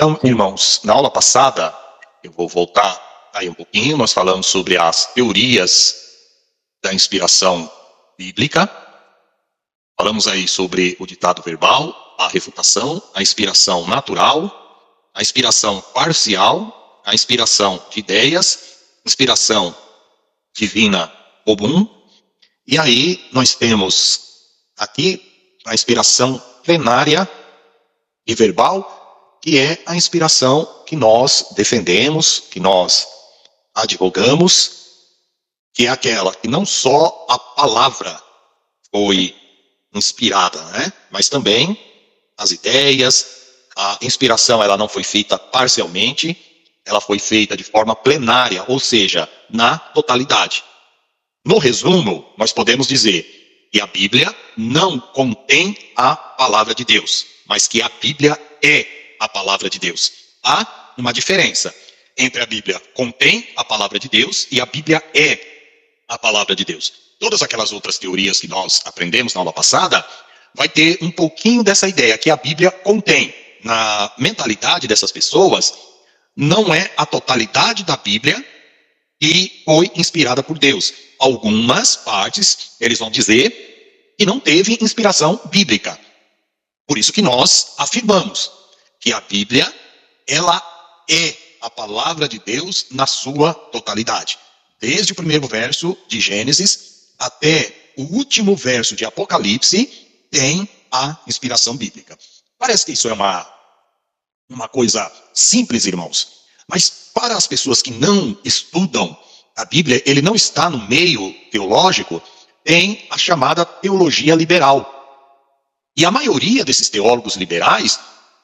Então, irmãos, na aula passada, eu vou voltar aí um pouquinho, nós falamos sobre as teorias da inspiração bíblica. Falamos aí sobre o ditado verbal, a refutação, a inspiração natural, a inspiração parcial, a inspiração de ideias, inspiração divina comum. E aí nós temos aqui a inspiração plenária e verbal, que é a inspiração que nós defendemos, que nós advogamos, que é aquela que não só a palavra foi inspirada, né? Mas também as ideias, a inspiração ela não foi feita parcialmente, ela foi feita de forma plenária, ou seja, na totalidade. No resumo, nós podemos dizer que a Bíblia não contém a palavra de Deus, mas que a Bíblia é a palavra de Deus. Há uma diferença entre a Bíblia contém a palavra de Deus e a Bíblia é a palavra de Deus. Todas aquelas outras teorias que nós aprendemos na aula passada, vai ter um pouquinho dessa ideia que a Bíblia contém. Na mentalidade dessas pessoas, não é a totalidade da Bíblia que foi inspirada por Deus. Algumas partes, eles vão dizer que não teve inspiração bíblica. Por isso que nós afirmamos que a Bíblia, ela é a palavra de Deus na sua totalidade. Desde o primeiro verso de Gênesis até o último verso de Apocalipse, tem a inspiração bíblica. Parece que isso é uma coisa simples, irmãos. Mas para as pessoas que não estudam a Bíblia, ele não está no meio teológico, tem a chamada teologia liberal. E a maioria desses teólogos liberais,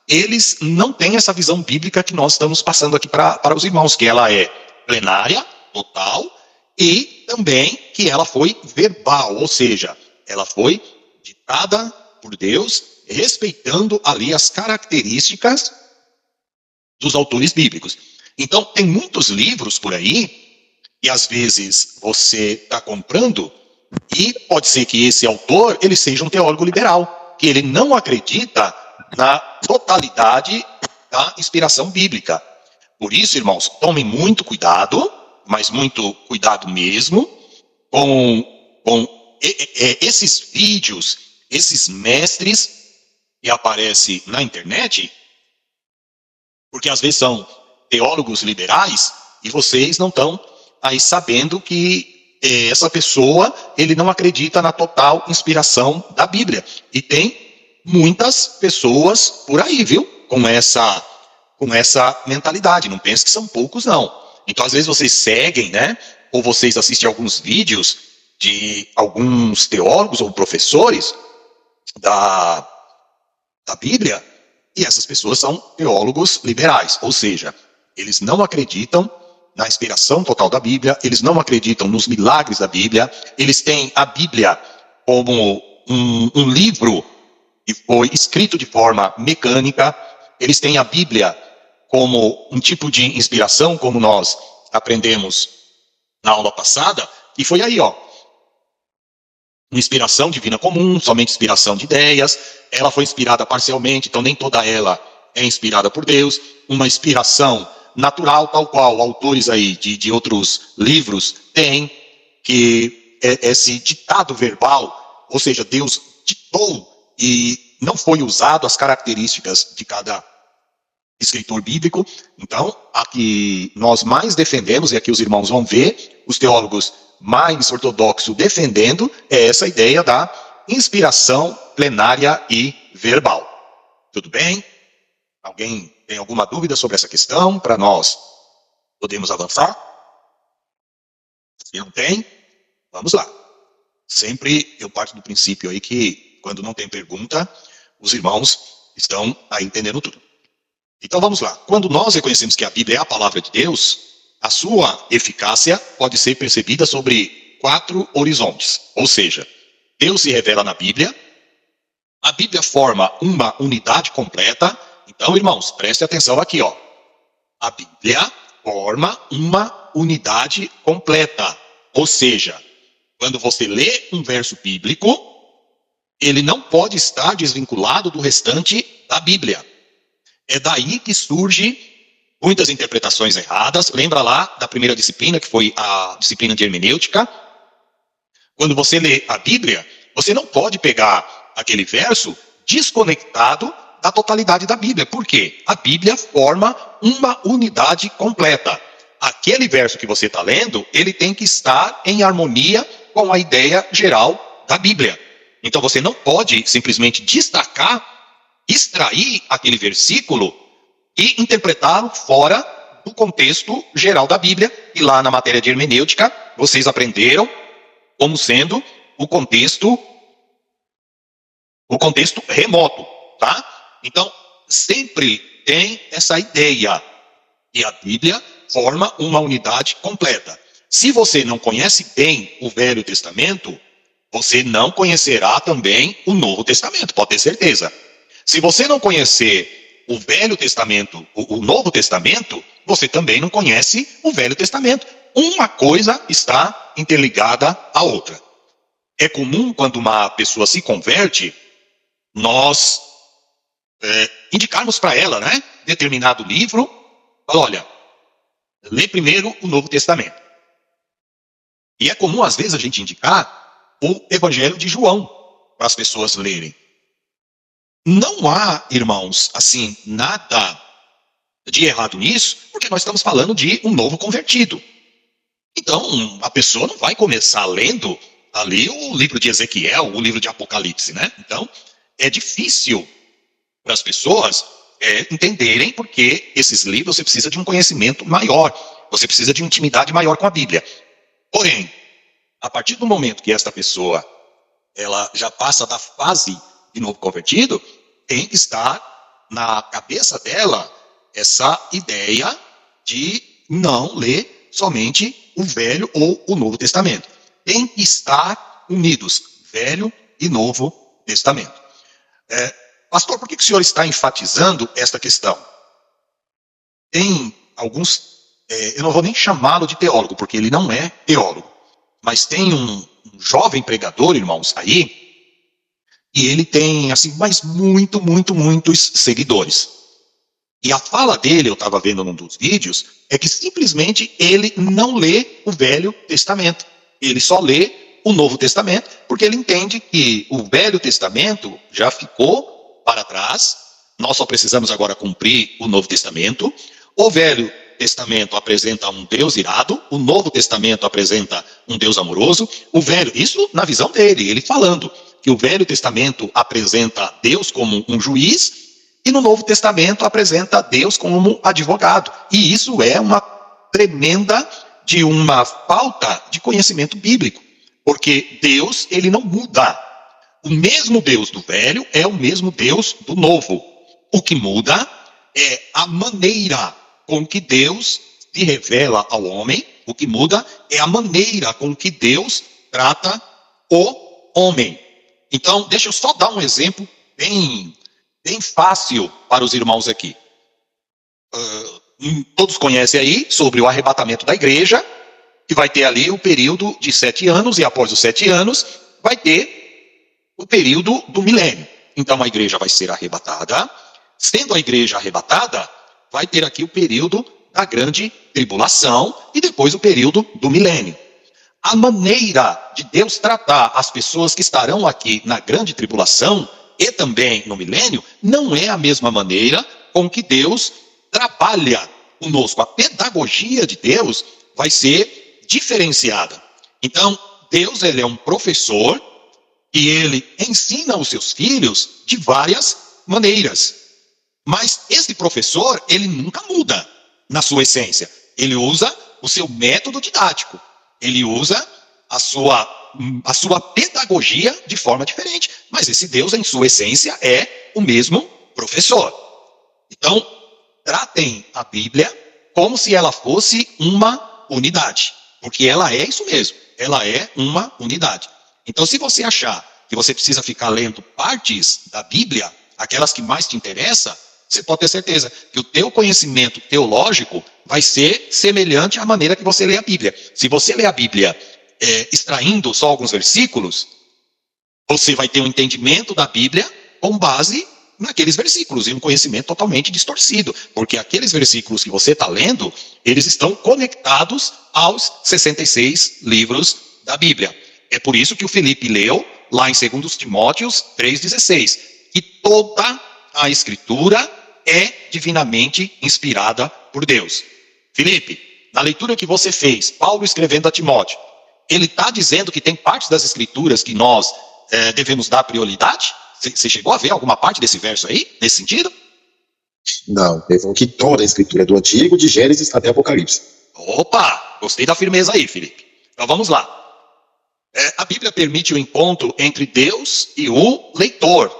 eles não têm essa visão bíblica que nós estamos passando aqui para os irmãos, que ela é plenária, total, e também que ela foi verbal, ou seja, ela foi ditada por Deus, respeitando ali as características dos autores bíblicos. Então, tem muitos livros por aí, e às vezes você está comprando, e pode ser que esse autor ele seja um teólogo liberal, que ele não acredita na totalidade da inspiração bíblica. Por isso, irmãos, tomem muito cuidado, mas muito cuidado mesmo, com esses vídeos, esses mestres que aparecem na internet, porque às vezes são teólogos liberais e vocês não estão aí sabendo que essa pessoa, ele não acredita na total inspiração da Bíblia. E tem muitas pessoas por aí, viu? Com essa mentalidade. Não pense que são poucos, não. Então, às vezes, vocês seguem, né? Ou vocês assistem alguns vídeos de alguns teólogos ou professores da Bíblia, e essas pessoas são teólogos liberais. Ou seja, eles não acreditam na inspiração total da Bíblia, eles não acreditam nos milagres da Bíblia, eles têm a Bíblia como um livro que foi escrito de forma mecânica, eles têm a Bíblia como um tipo de inspiração, como nós aprendemos na aula passada, e foi aí, ó, inspiração divina comum, somente inspiração de ideias, ela foi inspirada parcialmente, então nem toda ela é inspirada por Deus, uma inspiração natural, tal qual autores aí de outros livros têm, que esse ditado verbal, ou seja, Deus ditou e não foi usado as características de cada escritor bíblico. Então, a que nós mais defendemos, e aqui os irmãos vão ver, os teólogos mais ortodoxos defendendo, é essa ideia da inspiração plenária e verbal. Tudo bem? Alguém tem alguma dúvida sobre essa questão para nós podermos avançar? Se não tem, vamos lá. Sempre eu parto do princípio aí que quando não tem pergunta, os irmãos estão aí entendendo tudo. Então vamos lá. Quando nós reconhecemos que a Bíblia é a palavra de Deus, a sua eficácia pode ser percebida sobre 4 horizontes. Ou seja, Deus se revela na Bíblia, a Bíblia forma uma unidade completa. Então, irmãos, preste atenção aqui, ó. A Bíblia forma uma unidade completa. Ou seja, quando você lê um verso bíblico, ele não pode estar desvinculado do restante da Bíblia. É daí que surge muitas interpretações erradas. Lembra lá da primeira disciplina, que foi a disciplina de hermenêutica? Quando você lê a Bíblia, você não pode pegar aquele verso desconectado da totalidade da Bíblia. Por quê? A Bíblia forma uma unidade completa. Aquele verso que você está lendo, ele tem que estar em harmonia com a ideia geral da Bíblia. Então você não pode simplesmente destacar, extrair aquele versículo e interpretá-lo fora do contexto geral da Bíblia. E lá na matéria de hermenêutica, vocês aprenderam como sendo o contexto remoto, tá? Então, sempre tem essa ideia que a Bíblia forma uma unidade completa. Se você não conhece bem o Velho Testamento, você não conhecerá também o Novo Testamento, pode ter certeza. Se você não conhecer o Velho Testamento, o Novo Testamento, você também não conhece o Velho Testamento. Uma coisa está interligada à outra. É comum, quando uma pessoa se converte, nós indicarmos para ela, né, determinado livro. Olha, lê primeiro o Novo Testamento. E é comum, às vezes, a gente indicar o Evangelho de João para as pessoas lerem. Não há, irmãos, assim, nada de errado nisso, porque nós estamos falando de um novo convertido. Então, a pessoa não vai começar lendo ali o livro de Ezequiel, o livro de Apocalipse, né? Então, é difícil para as pessoas entenderem, porque esses livros você precisa de um conhecimento maior, você precisa de uma intimidade maior com a Bíblia. Porém, a partir do momento que esta pessoa ela já passa da fase de novo convertido, tem que estar na cabeça dela essa ideia de não ler somente o Velho ou o Novo Testamento. Tem que estar unidos, Velho e Novo Testamento. Pastor, por que o senhor está enfatizando esta questão? Tem alguns, eu não vou nem chamá-lo de teólogo, porque ele não é teólogo, mas tem um jovem pregador, irmãos, aí, e ele tem, assim, mas muitos seguidores. E a fala dele, eu estava vendo num dos vídeos, é que simplesmente ele não lê o Velho Testamento. Ele só lê o Novo Testamento, porque ele entende que o Velho Testamento já ficou para trás, nós só precisamos agora cumprir o Novo Testamento. O Velho Testamento apresenta um Deus irado, o Novo Testamento apresenta um Deus amoroso. Isso na visão dele, ele falando que o Velho Testamento apresenta Deus como um juiz, e no Novo Testamento apresenta Deus como advogado. E isso é uma tremenda de uma falta de conhecimento bíblico. Porque Deus, ele não muda. O mesmo Deus do Velho é o mesmo Deus do Novo. O que muda é a maneira com que Deus se revela ao homem. O que muda é a maneira com que Deus trata o homem. Então, deixa eu só dar um exemplo bem fácil para os irmãos aqui. Todos conhecem aí sobre o arrebatamento da igreja, que vai ter ali o período de 7 anos, e após os 7 anos, vai ter o período do milênio. Então a igreja vai ser arrebatada. Sendo a igreja arrebatada, vai ter aqui o período da grande tribulação, e depois o período do milênio. A maneira de Deus tratar as pessoas que estarão aqui na grande tribulação e também no milênio, não é a mesma maneira com que Deus trabalha conosco. A pedagogia de Deus vai ser diferenciada. Então, Deus, ele é um professor e ele ensina os seus filhos de várias maneiras. Mas esse professor, ele nunca muda na sua essência. Ele usa o seu método didático. Ele usa a sua pedagogia de forma diferente. Mas esse Deus, em sua essência, é o mesmo professor. Então, tratem a Bíblia como se ela fosse uma unidade. Porque ela é isso mesmo. Ela é uma unidade. Então, se você achar que você precisa ficar lendo partes da Bíblia, aquelas que mais te interessam, você pode ter certeza que o teu conhecimento teológico vai ser semelhante à maneira que você lê a Bíblia. Se você lê a Bíblia extraindo só alguns versículos, você vai ter um entendimento da Bíblia com base naqueles versículos e um conhecimento totalmente distorcido, porque aqueles versículos que você está lendo, eles estão conectados aos 66 livros da Bíblia. É por isso que o Felipe leu lá em 2 Timóteos 3,16, que toda a Escritura é divinamente inspirada por Deus. Felipe, na leitura que você fez, Paulo escrevendo a Timóteo, ele está dizendo que tem partes das Escrituras que nós devemos dar prioridade? Você chegou a ver alguma parte desse verso aí, nesse sentido? Não, ele falou que toda a escritura é do Antigo, de Gênesis até Apocalipse. Opa, gostei da firmeza aí, Felipe. Então vamos lá. A Bíblia permite o encontro entre Deus e o leitor.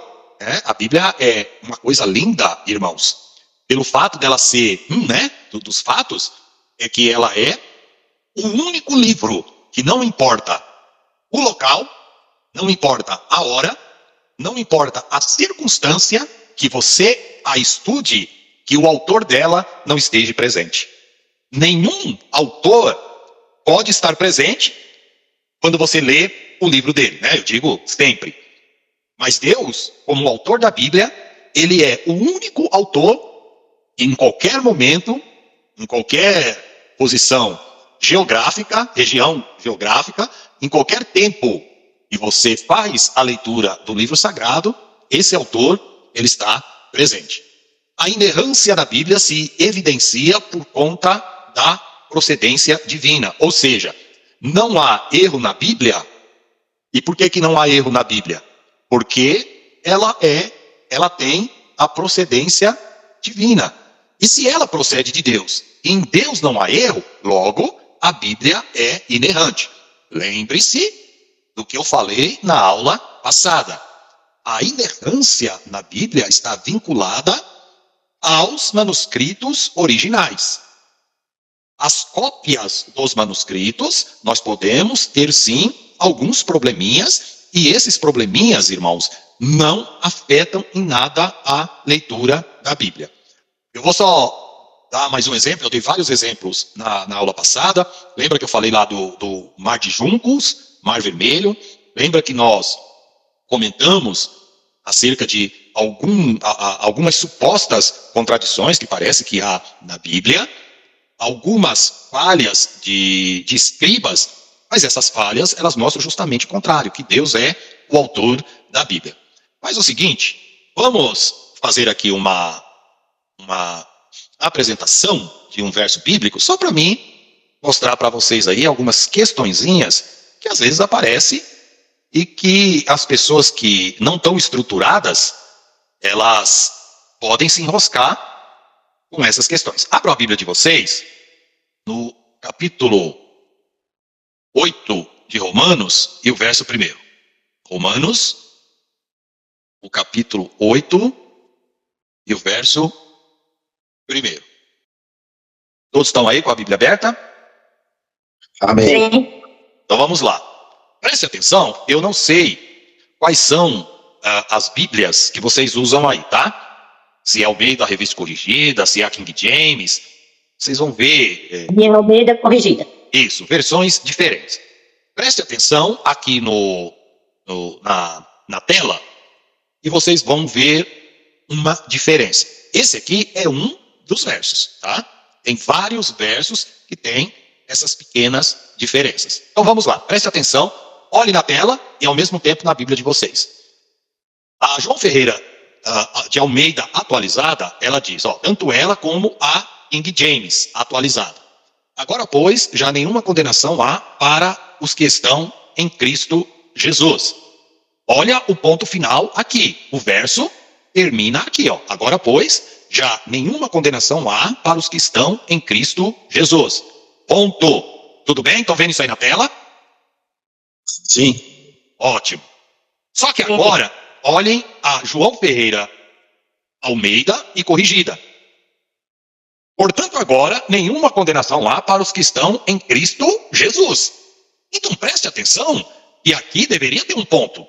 A Bíblia é uma coisa linda, irmãos. Pelo fato dela ser dos fatos, é que ela é o único livro que não importa o local, não importa a hora, não importa a circunstância que você a estude, que o autor dela não esteja presente. Nenhum autor pode estar presente quando você lê o livro dele, Eu digo sempre. Mas Deus, como autor da Bíblia, ele é o único autor, em qualquer momento, em qualquer posição geográfica, região geográfica, em qualquer tempo, e você faz a leitura do livro sagrado, esse autor, ele está presente. A inerrância da Bíblia se evidencia por conta da procedência divina, ou seja, não há erro na Bíblia. E por que não há erro na Bíblia? Porque ela tem a procedência divina. E se ela procede de Deus, em Deus não há erro, logo a Bíblia é inerrante. Lembre-se do que eu falei na aula passada. A inerrância na Bíblia está vinculada aos manuscritos originais. As cópias dos manuscritos, nós podemos ter sim alguns probleminhas, e esses probleminhas, irmãos, não afetam em nada a leitura da Bíblia. Eu vou só dar mais um exemplo, eu dei vários exemplos na aula passada. Lembra que eu falei lá do Mar de Juncos, Mar Vermelho? Lembra que nós comentamos acerca de algumas supostas contradições que parece que há na Bíblia, algumas falhas de escribas, mas essas falhas, elas mostram justamente o contrário, que Deus é o autor da Bíblia. Mas é o seguinte, vamos fazer aqui uma apresentação de um verso bíblico, só para mim mostrar para vocês aí algumas questõezinhas que às vezes aparecem e que as pessoas que não estão estruturadas, elas podem se enroscar com essas questões. Abra a Bíblia de vocês no capítulo 8 de Romanos e o verso 1. Romanos, o capítulo 8 e o verso 1. Todos estão aí com a Bíblia aberta? Amém. Sim. Então vamos lá. Preste atenção, eu não sei quais são as Bíblias que vocês usam aí, tá? Se é Almeida, a Revista Corrigida, se é a King James, vocês vão ver... De Almeida corrigida. Isso, versões diferentes. Preste atenção aqui na tela e vocês vão ver uma diferença. Esse aqui é um dos versos, tá? Tem vários versos que tem essas pequenas diferenças. Então vamos lá, preste atenção, olhe na tela e ao mesmo tempo na Bíblia de vocês. A João Ferreira de Almeida atualizada, ela diz, tanto ela como a King James atualizada. Agora, pois, já nenhuma condenação há para os que estão em Cristo Jesus. Olha o ponto final aqui. O verso termina aqui, Agora, pois, já nenhuma condenação há para os que estão em Cristo Jesus. Ponto. Tudo bem? Estão vendo isso aí na tela? Sim. Ótimo. Só que agora, olhem a João Ferreira Almeida e corrigida. Portanto, agora, nenhuma condenação há para os que estão em Cristo Jesus. Então, preste atenção que aqui deveria ter um ponto,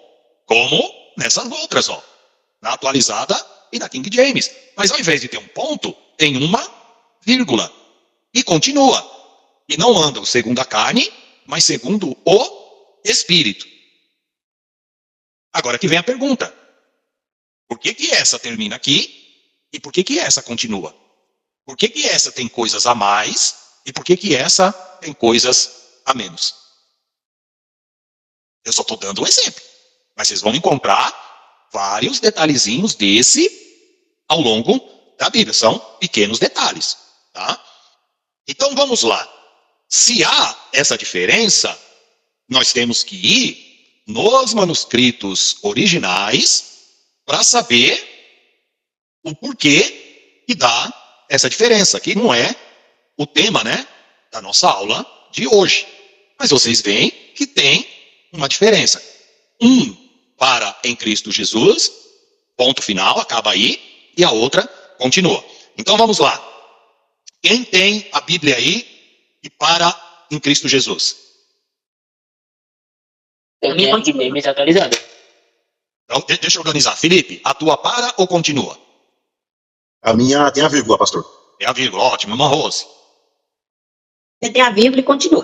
como nessas outras, na atualizada e na King James. Mas ao invés de ter um ponto, tem uma vírgula. E continua. E não andam segundo a carne, mas segundo o Espírito. Agora que vem a pergunta. Por que que essa termina aqui e por que que essa continua? Por que que essa tem coisas a mais e por que que essa tem coisas a menos? Eu só estou dando um exemplo, mas vocês vão encontrar vários detalhezinhos desse ao longo da Bíblia. São pequenos detalhes, tá? Então vamos lá. Se há essa diferença, nós temos que ir nos manuscritos originais para saber o porquê que dá essa diferença, que não é o tema, né, da nossa aula de hoje. Mas vocês veem que tem uma diferença. Um para em Cristo Jesus, ponto final, acaba aí, e a outra continua. Então vamos lá. Quem tem a Bíblia aí e para em Cristo Jesus? A minha continua, mas atualizada. Então, deixa eu organizar. Felipe, a tua para ou continua? A minha tem a vírgula, pastor. É a vírgula, ótimo. Irmã Rose. Você tem a vírgula e continua.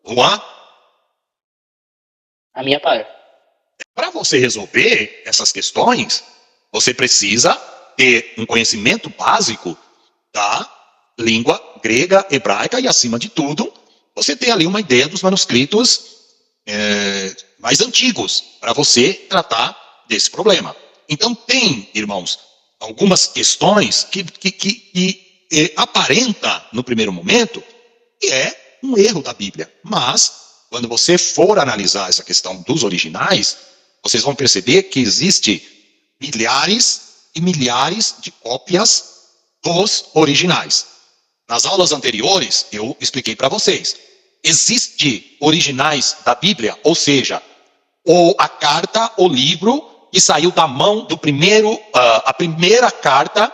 Juan? A minha para. Para você resolver essas questões, você precisa ter um conhecimento básico da língua grega, hebraica e, acima de tudo, você ter ali uma ideia dos manuscritos mais antigos para você tratar desse problema. Então tem, irmãos, algumas questões que aparenta no primeiro momento que é um erro da Bíblia, mas quando você for analisar essa questão dos originais, vocês vão perceber que existe milhares e milhares de cópias dos originais. Nas aulas anteriores, eu expliquei para vocês. Existe originais da Bíblia, ou seja, a carta, o livro que saiu da mão do primeiro, a primeira carta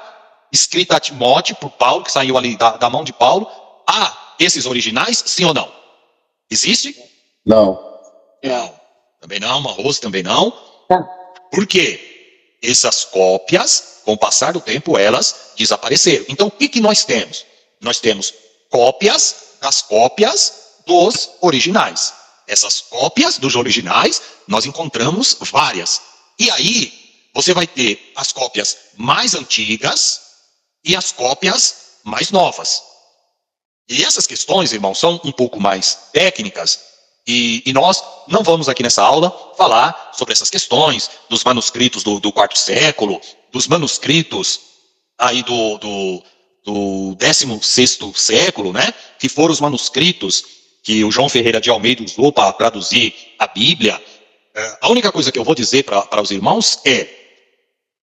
escrita a Timóteo por Paulo, que saiu ali da mão de Paulo. Há esses originais, sim ou não? Existe? Não. Não. Também não, uma Rose também não. Tá. Por quê? Essas cópias, com o passar do tempo, elas desapareceram. Então, o que nós temos? Nós temos cópias das cópias dos originais. Essas cópias dos originais, nós encontramos várias. E aí, você vai ter as cópias mais antigas e as cópias mais novas. E essas questões, irmãos, são um pouco mais técnicas. E nós não vamos aqui nessa aula falar sobre essas questões dos manuscritos do quarto século, dos manuscritos aí do 16º século, né? Que foram os manuscritos que o João Ferreira de Almeida usou para traduzir a Bíblia. A única coisa que eu vou dizer para os irmãos é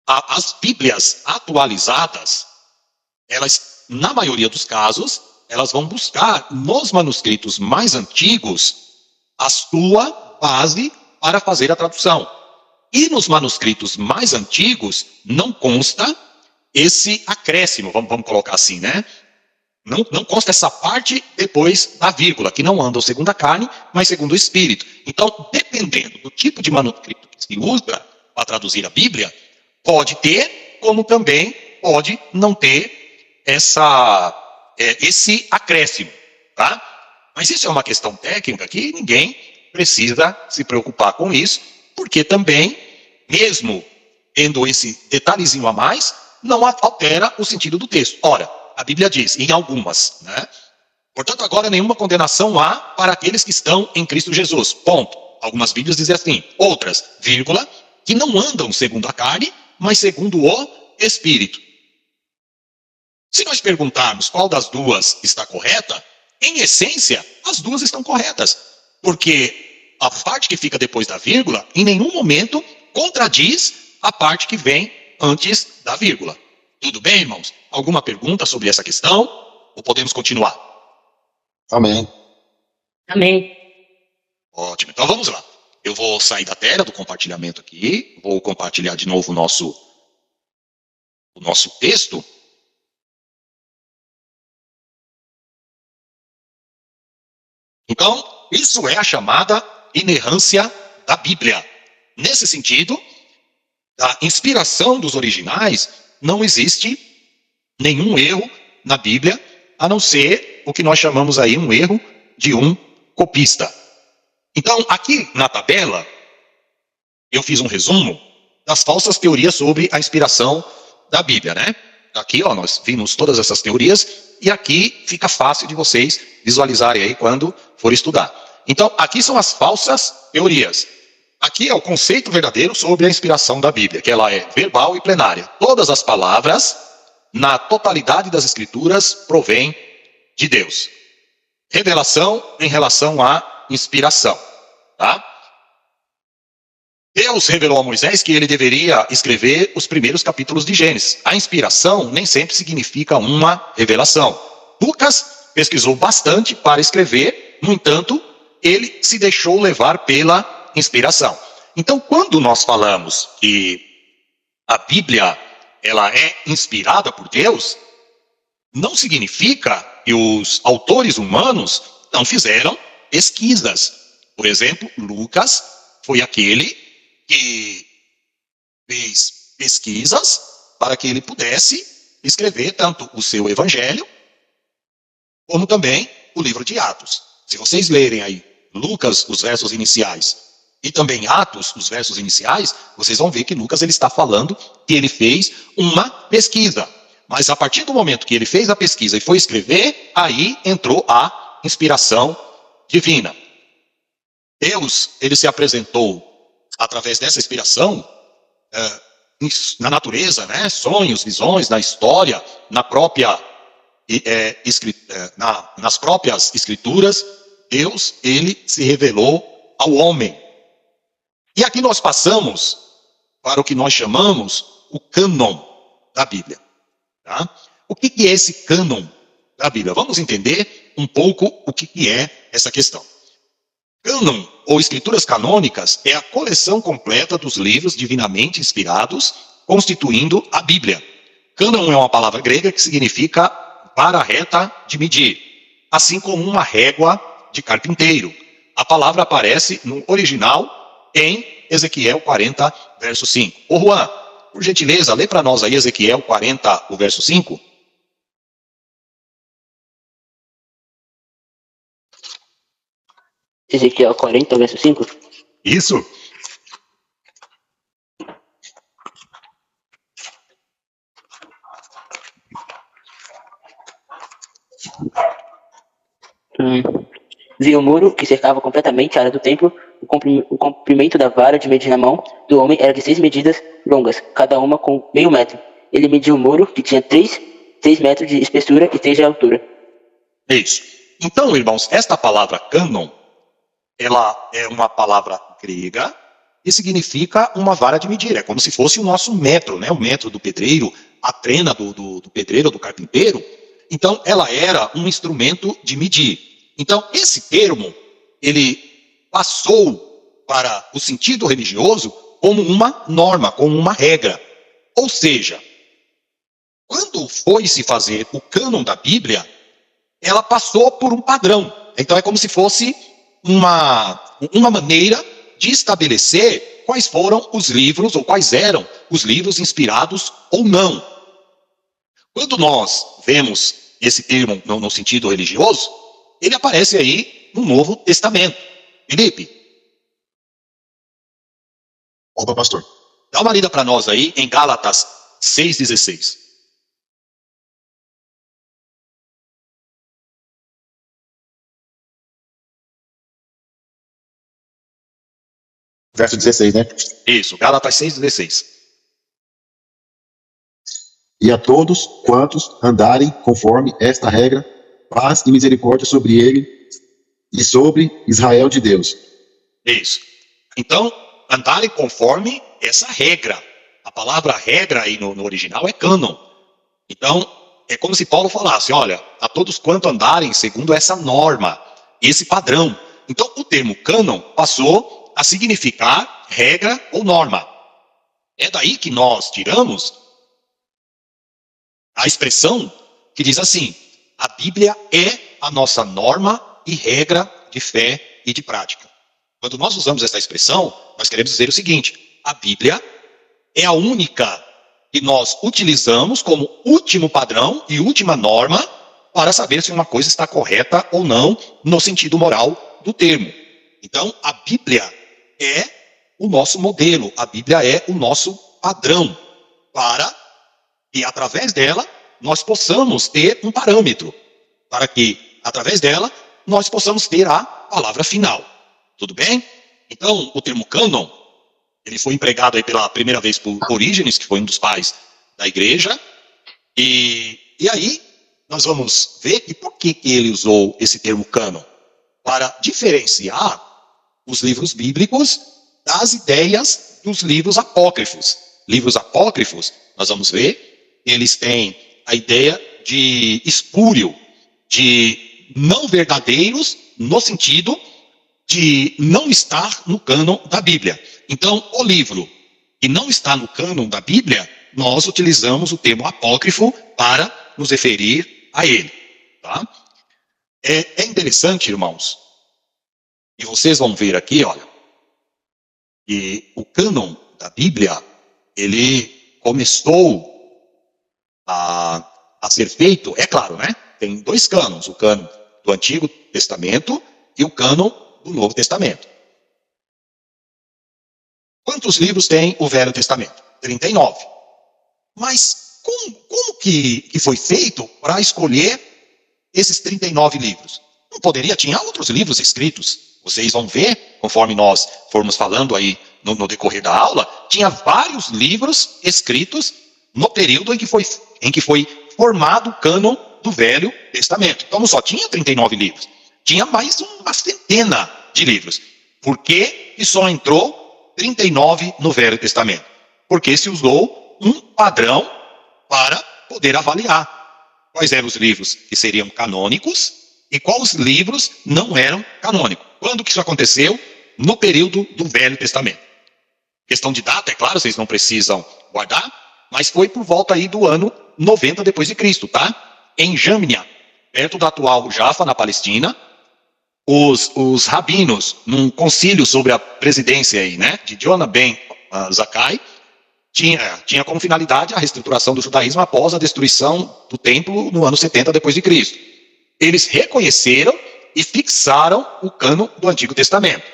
as Bíblias atualizadas, elas, na maioria dos casos, elas vão buscar nos manuscritos mais antigos a sua base para fazer a tradução. E nos manuscritos mais antigos não consta esse acréscimo, vamos colocar assim, né? Não consta essa parte depois da vírgula, que não anda segundo a carne, mas segundo o Espírito. Então, dependendo do tipo de manuscrito que se usa para traduzir a Bíblia, pode ter, como também pode não ter esse acréscimo, tá? Mas isso é uma questão técnica que ninguém precisa se preocupar com isso, porque também, mesmo tendo esse detalhezinho a mais, não altera o sentido do texto. Ora, a Bíblia diz, em algumas, né? Portanto, agora nenhuma condenação há para aqueles que estão em Cristo Jesus. Ponto. Algumas Bíblias dizem assim. Outras, vírgula, que não andam segundo a carne, mas segundo o Espírito. Se nós perguntarmos qual das duas está correta, em essência, as duas estão corretas. Porque a parte que fica depois da vírgula, em nenhum momento, contradiz a parte que vem antes da vírgula. Tudo bem, irmãos? Alguma pergunta sobre essa questão? Ou podemos continuar? Amém. Amém. Ótimo. Então vamos lá. Eu vou sair da tela do compartilhamento aqui. Vou compartilhar de novo o nosso texto. Então, isso é a chamada inerrância da Bíblia. Nesse sentido, da inspiração dos originais, não existe nenhum erro na Bíblia, a não ser o que nós chamamos aí um erro de um copista. Então, aqui na tabela, eu fiz um resumo das falsas teorias sobre a inspiração da Bíblia, né? Aqui, ó, nós vimos todas essas teorias e aqui fica fácil de vocês visualizarem aí quando for estudar. Então, aqui são as falsas teorias. Aqui é o conceito verdadeiro sobre a inspiração da Bíblia, que ela é verbal e plenária. Todas as palavras, na totalidade das Escrituras, provêm de Deus. Revelação em relação à inspiração, tá? Deus revelou a Moisés que ele deveria escrever os primeiros capítulos de Gênesis. A inspiração nem sempre significa uma revelação. Lucas pesquisou bastante para escrever, no entanto, ele se deixou levar pela inspiração. Então, quando nós falamos que a Bíblia ela é inspirada por Deus, não significa que os autores humanos não fizeram pesquisas. Por exemplo, Lucas foi aquele que fez pesquisas para que ele pudesse escrever tanto o seu evangelho, como também o livro de Atos. Se vocês lerem aí Lucas, os versos iniciais, e também Atos, os versos iniciais, vocês vão ver que Lucas ele está falando que ele fez uma pesquisa. Mas a partir do momento que ele fez a pesquisa e foi escrever, aí entrou a inspiração divina. Deus, ele se apresentou através dessa inspiração, na natureza, né? Sonhos, visões, na história, nas próprias escrituras, Deus, ele se revelou ao homem. E aqui nós passamos para o que nós chamamos o cânon da Bíblia. Tá? O que é esse cânon da Bíblia? Vamos entender um pouco o que é essa questão. Cânon, ou escrituras canônicas, é a coleção completa dos livros divinamente inspirados, constituindo a Bíblia. Cânon é uma palavra grega que significa vara reta de medir, assim como uma régua de carpinteiro. A palavra aparece no original em Ezequiel 40, verso 5. Ô Juan, por gentileza, lê para nós aí Ezequiel 40, o verso 5. Ezequiel 40, verso 5. Isso. Vi o muro que cercava completamente a área do templo. O comprimento da vara de medir na mão do homem era de 6 medidas longas, cada uma com meio metro. Ele mediu o muro, que tinha 3 metros de espessura e 3 de altura. É isso. Então, irmãos, esta palavra cânon, ela é uma palavra grega e significa uma vara de medir. É como se fosse o nosso metro, né? O metro do pedreiro, a trena do pedreiro, do carpinteiro. Então, ela era um instrumento de medir. Então, esse termo, ele passou para o sentido religioso como uma norma, como uma regra. Ou seja, quando foi se fazer o cânon da Bíblia, ela passou por um padrão. Então, é como se fosse uma maneira de estabelecer quais foram os livros, ou quais eram os livros inspirados ou não. Quando nós vemos esse termo no sentido religioso, ele aparece aí no Novo Testamento. Felipe. Opa, pastor. Dá uma lida para nós aí em Gálatas 6,16. Verso 16, né? Isso, Gálatas 6,16. E a todos quantos andarem conforme esta regra, paz e misericórdia sobre ele e sobre Israel de Deus. Isso. Então, andarem conforme essa regra. A palavra regra aí no original é cânon. Então, é como se Paulo falasse, olha, a todos quanto andarem segundo essa norma, esse padrão. Então, o termo cânon passou a significar regra ou norma. É daí que nós tiramos a expressão que diz assim, a Bíblia é a nossa norma e regra de fé e de prática. Quando nós usamos essa expressão, nós queremos dizer o seguinte, a Bíblia é a única que nós utilizamos como último padrão e última norma para saber se uma coisa está correta ou não no sentido moral do termo. Então, a Bíblia é o nosso modelo, a Bíblia é o nosso padrão, para que através dela nós possamos ter um parâmetro, para que através dela nós possamos ter a palavra final. Tudo bem? Então, o termo cânon, ele foi empregado aí pela primeira vez por Orígenes, que foi um dos pais da igreja, e aí nós vamos ver e por que ele usou esse termo cânon, para diferenciar os livros bíblicos das ideias dos livros apócrifos. Livros apócrifos, nós vamos ver, eles têm a ideia de espúrio, de não verdadeiros, no sentido de não estar no cânon da Bíblia. Então, o livro que não está no cânon da Bíblia, nós utilizamos o termo apócrifo para nos referir a ele. Tá? É interessante, irmãos, e vocês vão ver aqui, olha, que o cânon da Bíblia, ele começou a ser feito, é claro, né? Tem dois cânons, o cânon do Antigo Testamento e o cânon do Novo Testamento. Quantos livros tem o Velho Testamento? 39. Mas como que foi feito para escolher esses 39 livros? Não poderia, tinha outros livros escritos. Vocês vão ver, conforme nós formos falando aí no decorrer da aula, tinha vários livros escritos no período em que foi formado o cânon do Velho Testamento. Então não só tinha 39 livros, tinha mais uma centena de livros. Por que só entrou 39 no Velho Testamento? Porque se usou um padrão para poder avaliar quais eram os livros que seriam canônicos e quais livros não eram canônicos. Quando que isso aconteceu? No período do Velho Testamento. Questão de data, é claro, vocês não precisam guardar, mas foi por volta aí do ano 90 depois de Cristo, tá? Em Jâmnia, perto da atual Jaffa, na Palestina, os rabinos, num concílio sobre a presidência aí, né, de Jonah ben Zakkai, tinha como finalidade a reestruturação do judaísmo após a destruição do templo no ano 70 depois de Cristo. Eles reconheceram e fixaram o cânon do Antigo Testamento.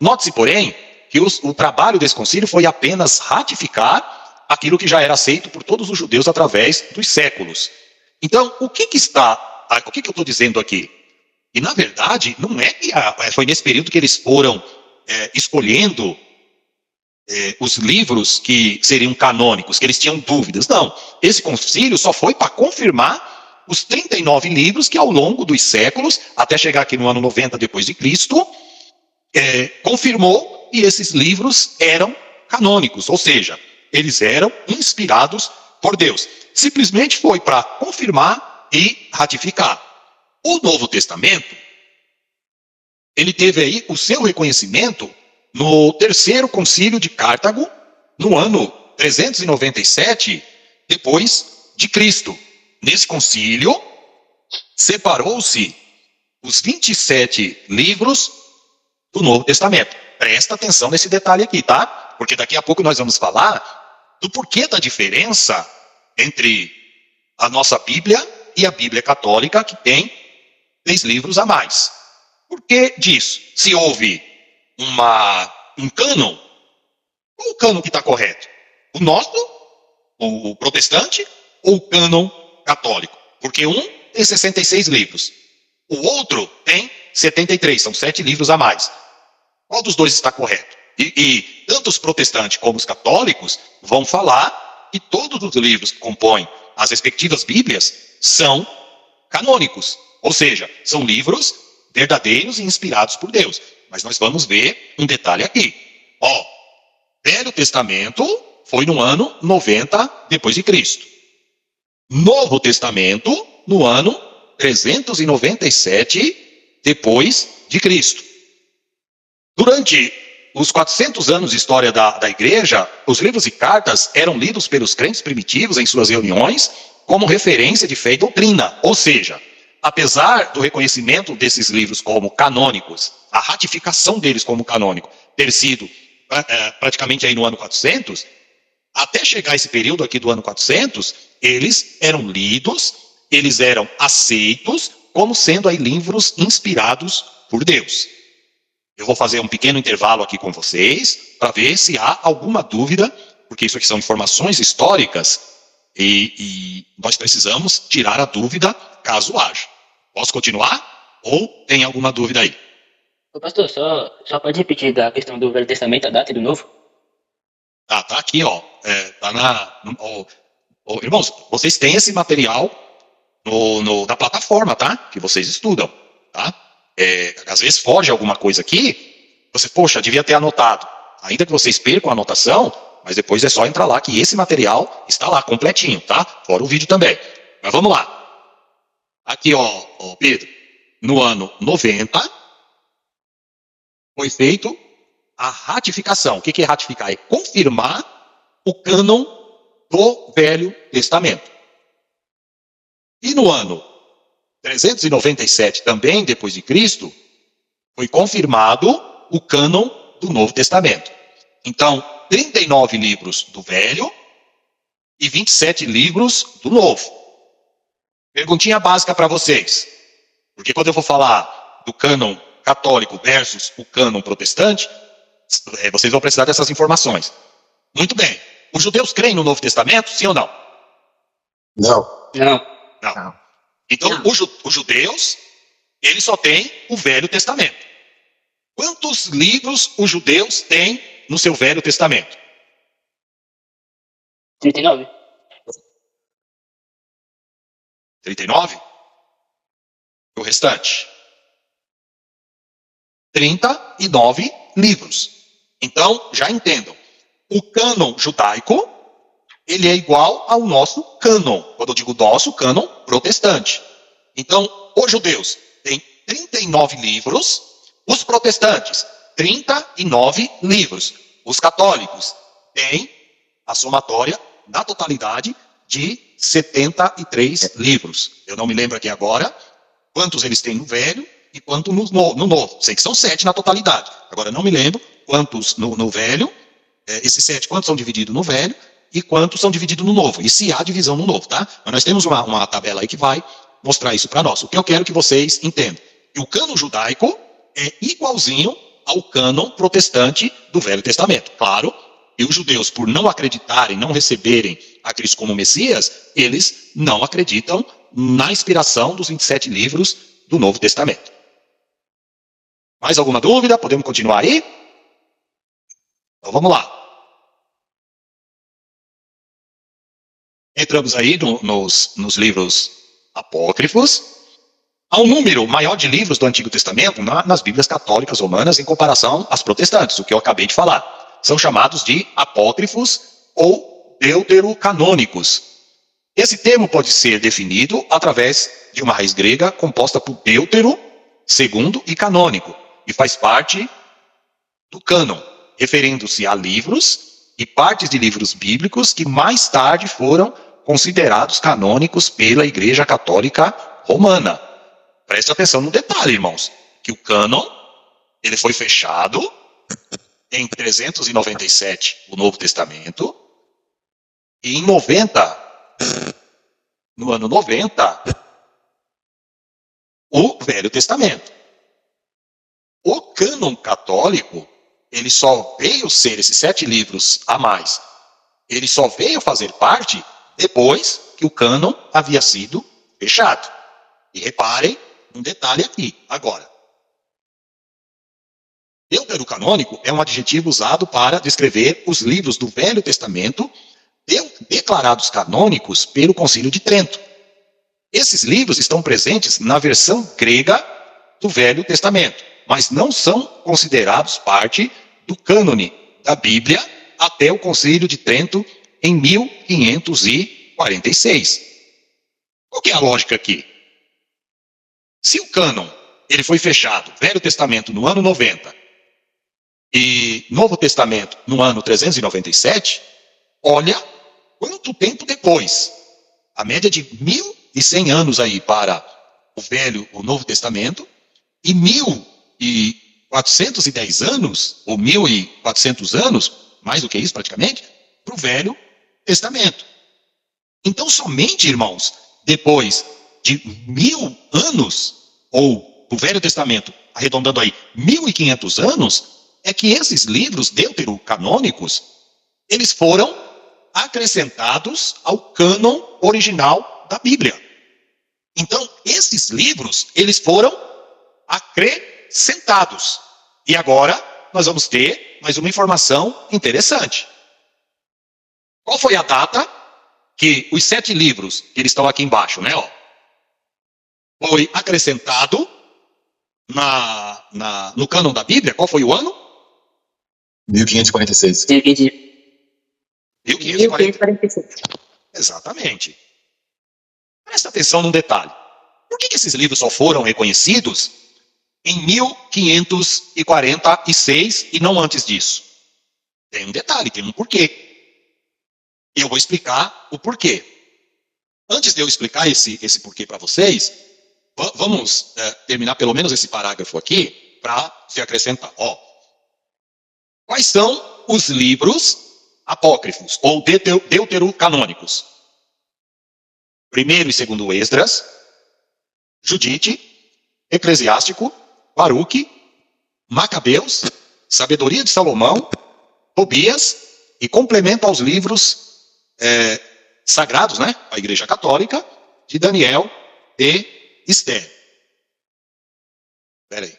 Note-se, porém, que o trabalho desse concílio foi apenas ratificar aquilo que já era aceito por todos os judeus através dos séculos. Então, o que eu estou dizendo aqui? E, na verdade, não é que foi nesse período que eles foram escolhendo os livros que seriam canônicos, que eles tinham dúvidas. Não, esse concílio só foi para confirmar os 39 livros que ao longo dos séculos, até chegar aqui no ano 90 depois de Cristo, confirmou que esses livros eram canônicos, ou seja, eles eram inspirados por Deus. Simplesmente foi para confirmar e ratificar. O Novo Testamento, ele teve aí o seu reconhecimento no terceiro concílio de Cartago, no ano 397 depois de Cristo. Nesse concílio, separou-se os 27 livros do Novo Testamento. Presta atenção nesse detalhe aqui, tá? Porque daqui a pouco nós vamos falar do porquê da diferença entre a nossa Bíblia e a Bíblia católica, que tem 3 livros a mais. Por que disso? Se houve um cânon, qual o cânon que está correto? O nosso, o protestante, ou o cânon católico? Porque um tem 66 livros, o outro tem 73, são 7 livros a mais. Qual dos dois está correto? E tanto os protestantes como os católicos vão falar que todos os livros que compõem as respectivas Bíblias são canônicos, ou seja, são livros verdadeiros e inspirados por Deus. Mas nós vamos ver um detalhe aqui. Velho Testamento foi no ano 90 depois de Cristo. Novo Testamento no ano 397 depois de Cristo. Durante os 400 anos de história da igreja, os livros e cartas eram lidos pelos crentes primitivos em suas reuniões como referência de fé e doutrina. Ou seja, apesar do reconhecimento desses livros como canônicos, a ratificação deles como canônico ter sido praticamente aí no ano 400, até chegar esse período aqui do ano 400, eles eram lidos, eles eram aceitos como sendo aí livros inspirados por Deus. Eu vou fazer um pequeno intervalo aqui com vocês para ver se há alguma dúvida, porque isso aqui são informações históricas e nós precisamos tirar a dúvida caso haja. Posso continuar? Ou tem alguma dúvida aí? Ô, pastor, só pode repetir da questão do Velho Testamento, a data e do Novo? Tá aqui, ó. Irmãos, vocês têm esse material na plataforma, tá? Que vocês estudam, tá? Às vezes foge alguma coisa aqui, você, poxa, devia ter anotado. Ainda que vocês percam a anotação, mas depois é só entrar lá que esse material está lá completinho, tá? Fora o vídeo também. Mas vamos lá. Aqui, ó, Pedro, no ano 90, foi feito a ratificação. O que é ratificar? É confirmar o cânon do Velho Testamento. E no ano 397, também depois de Cristo, foi confirmado o cânon do Novo Testamento. Então, 39 livros do Velho e 27 livros do Novo. Perguntinha básica para vocês. Porque quando eu vou falar do cânon católico versus o cânon protestante, vocês vão precisar dessas informações. Muito bem. Os judeus creem no Novo Testamento, sim ou não? Não. Não. Então, os judeus, eles só têm o Velho Testamento. Quantos livros os judeus têm no seu Velho Testamento? 39? 39? O restante? 39 livros. Então, já entendam. O cânon judaico, ele é igual ao nosso cânon. Quando eu digo nosso, cânon protestante. Então, os judeus têm 39 livros, os protestantes, 39 livros. Os católicos têm a somatória, na totalidade, de 73 livros. Eu não me lembro aqui agora quantos eles têm no Velho e quantos no Novo. Sei que são 7 na totalidade. Agora, não me lembro quantos no Velho, esses 7, quantos são divididos no Velho e quantos são divididos no Novo. E se há divisão no Novo, tá? Mas nós temos uma tabela aí que vai mostrar isso para nós. O que eu quero que vocês entendam. Que o cânon judaico é igualzinho ao cânon protestante do Velho Testamento. Claro, e os judeus, por não acreditarem, não receberem a Cristo como Messias, eles não acreditam na inspiração dos 27 livros do Novo Testamento. Mais alguma dúvida? Podemos continuar aí? Então vamos lá. Entramos aí nos livros apócrifos. Há um número maior de livros do Antigo Testamento nas Bíblias católicas romanas em comparação às protestantes, o que eu acabei de falar. São chamados de apócrifos ou deuterocanônicos. Esse termo pode ser definido através de uma raiz grega composta por deutero, segundo e canônico, e faz parte do cânon, referindo-se a livros e partes de livros bíblicos que mais tarde foram considerados canônicos pela Igreja Católica Romana. Preste atenção no detalhe, irmãos, que o cânon, ele foi fechado em 397, o Novo Testamento, e em 90, no ano 90, o Velho Testamento. O cânon católico, ele só veio ser esses 7 livros a mais. Ele só veio fazer parte depois que o cânon havia sido fechado. E reparem um detalhe aqui, agora. Deuterocanônico é um adjetivo usado para descrever os livros do Velho Testamento declarados canônicos pelo Concílio de Trento. Esses livros estão presentes na versão grega do Velho Testamento, mas não são considerados parte do cânone da Bíblia até o Concílio de Trento em 1546. Qual que é a lógica aqui? Se o cânon ele foi fechado, Velho Testamento no ano 90 e Novo Testamento no ano 397, olha quanto tempo depois, a média de 1.100 anos aí para o Novo Testamento e 1.410 anos, ou 1.400 anos, mais do que isso praticamente, para o Velho Testamento. Então, somente, irmãos, depois de 1.000 anos, ou do Velho Testamento, arredondando aí 1.500 anos, é que esses livros deuterocanônicos, eles foram acrescentados ao cânon original da Bíblia. Então, esses livros, eles foram acrescentados. E agora, nós vamos ter mais uma informação interessante. Qual foi a data que os 7 livros, que eles estão aqui embaixo, né? Ó, foi acrescentado no cânon da Bíblia? Qual foi o ano? 1546. 1546. Exatamente. Presta atenção num detalhe. Por que esses livros só foram reconhecidos em 1546 e não antes disso? Tem um detalhe, tem um porquê. E eu vou explicar o porquê. Antes de eu explicar esse porquê para vocês, vamos terminar pelo menos esse parágrafo aqui para se acrescentar. Ó, quais são os livros apócrifos ou deuterocanônicos? Primeiro e segundo Esdras, Judite, Eclesiástico, Baruque, Macabeus, Sabedoria de Salomão, Tobias e complementa aos livros sagrados, né? A Igreja Católica, de Daniel e Esther. Espera aí.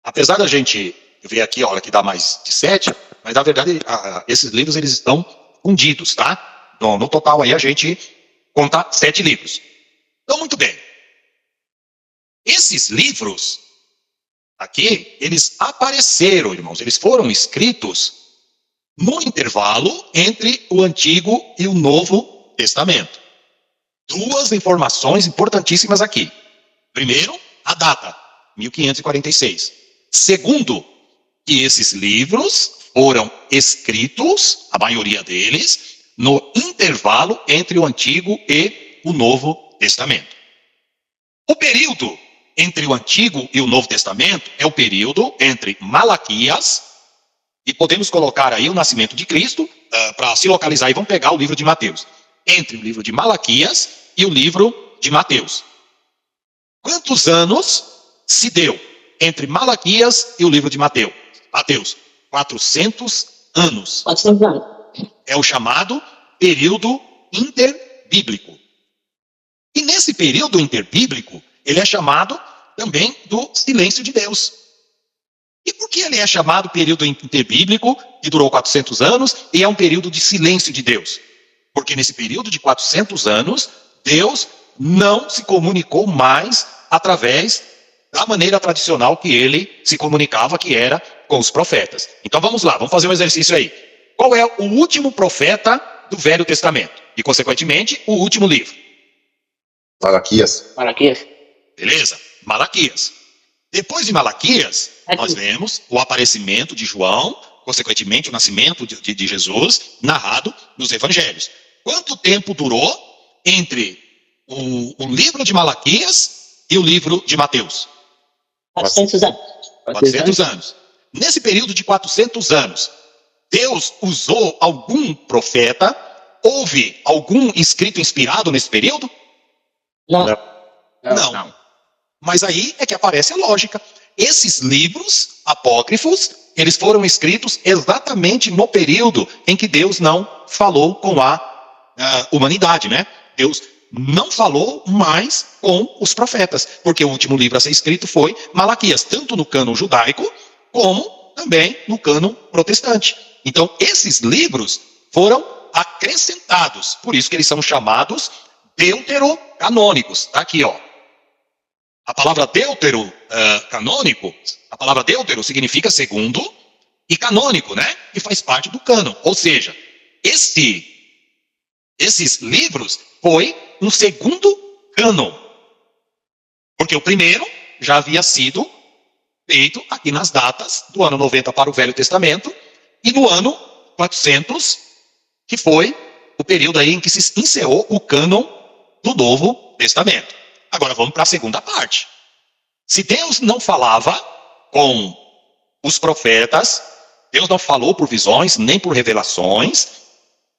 Apesar da gente ver aqui, olha, que dá mais de 7, mas na verdade esses livros eles estão fundidos, tá? No total aí a gente conta 7 livros. Então, muito bem. Esses livros aqui, eles apareceram, irmãos, eles foram escritos no intervalo entre o Antigo e o Novo Testamento. 2 informações importantíssimas aqui. Primeiro, a data, 1546. Segundo, que esses livros foram escritos, a maioria deles, no intervalo entre o Antigo e o Novo Testamento. O período entre o Antigo e o Novo Testamento é o período entre Malaquias, e podemos colocar aí o nascimento de Cristo, para se localizar, e vamos pegar o livro de Mateus. Entre o livro de Malaquias e o livro de Mateus. Quantos anos se deu entre Malaquias e o livro de Mateus? 400 anos. 400 anos. É o chamado período interbíblico. E nesse período interbíblico, ele é chamado também do silêncio de Deus. E por que ele é chamado período interbíblico, que durou 400 anos, e é um período de silêncio de Deus? Porque nesse período de 400 anos, Deus não se comunicou mais através da maneira tradicional que ele se comunicava, que era com os profetas. Então vamos lá, vamos fazer um exercício aí. Qual é o último profeta do Velho Testamento? E, consequentemente, o último livro? Malaquias. Beleza? Malaquias. Depois de Malaquias, nós vemos o aparecimento de João, consequentemente o nascimento de Jesus, narrado nos evangelhos. Quanto tempo durou entre o livro de Malaquias e o livro de Mateus? 400 anos. 400 anos. Nesse período de 400 anos, Deus usou algum profeta? Houve algum escrito inspirado nesse período? Não. Não. Mas aí é que aparece a lógica. Esses livros apócrifos, eles foram escritos exatamente no período em que Deus não falou com a humanidade, né? Deus não falou mais com os profetas, porque o último livro a ser escrito foi Malaquias, tanto no cânon judaico, como também no cânon protestante. Então, esses livros foram acrescentados, por isso que eles são chamados deuterocanônicos. Tá aqui, ó. A palavra deuterocanônico, a palavra deutero significa segundo, e canônico, né? Que faz parte do cânon. Ou seja, esses livros foi um segundo cânon. Porque o primeiro já havia sido feito aqui nas datas do ano 90 para o Velho Testamento e no ano 400, que foi o período aí em que se encerrou o cânon do Novo Testamento. Agora vamos para a segunda parte. Se Deus não falava com os profetas, Deus não falou por visões, nem por revelações,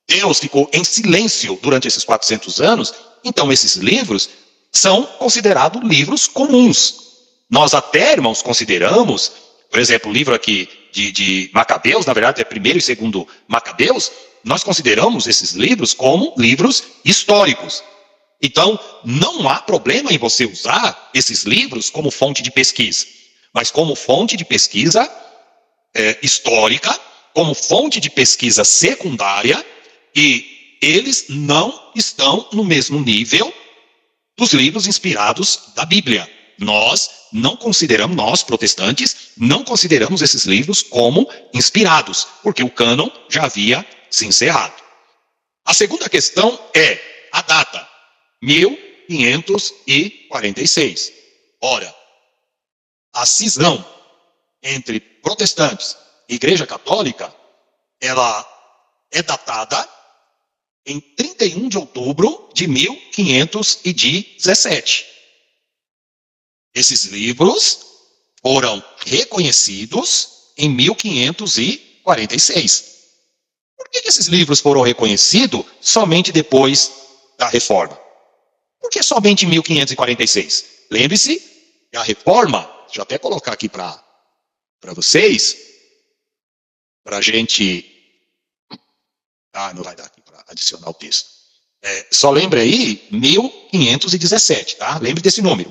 Deus ficou em silêncio durante esses 400 anos, então esses livros são considerados livros comuns. Nós até, irmãos, consideramos, por exemplo, o livro aqui de Macabeus, na verdade é 1º e 2º Macabeus, nós consideramos esses livros como livros históricos. Então, não há problema em você usar esses livros como fonte de pesquisa, mas como fonte de pesquisa histórica, como fonte de pesquisa secundária, e eles não estão no mesmo nível dos livros inspirados da Bíblia. Nós protestantes, não consideramos esses livros como inspirados, porque o cânon já havia se encerrado. A segunda questão é a data, 1546. Ora, a cisão entre protestantes e Igreja Católica, ela é datada em 31 de outubro de 1517. Esses livros foram reconhecidos em 1546. Por que esses livros foram reconhecidos somente depois da Reforma? Por que somente em 1546? Lembre-se que a Reforma, deixa eu até colocar aqui para vocês, para a gente... não vai dar aqui para adicionar o texto. Só lembre aí, 1517, tá? Lembre desse número,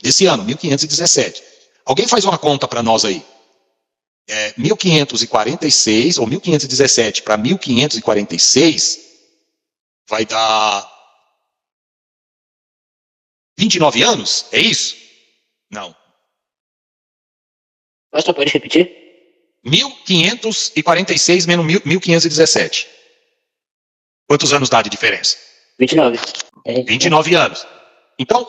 desse ano, 1517. Alguém faz uma conta para nós aí. 1546, ou 1517 para 1546, vai dar 29 anos? É isso? Não. Pastor, pode repetir? 1546 menos 1517. Quantos anos dá de diferença? 29. 29 anos. Então,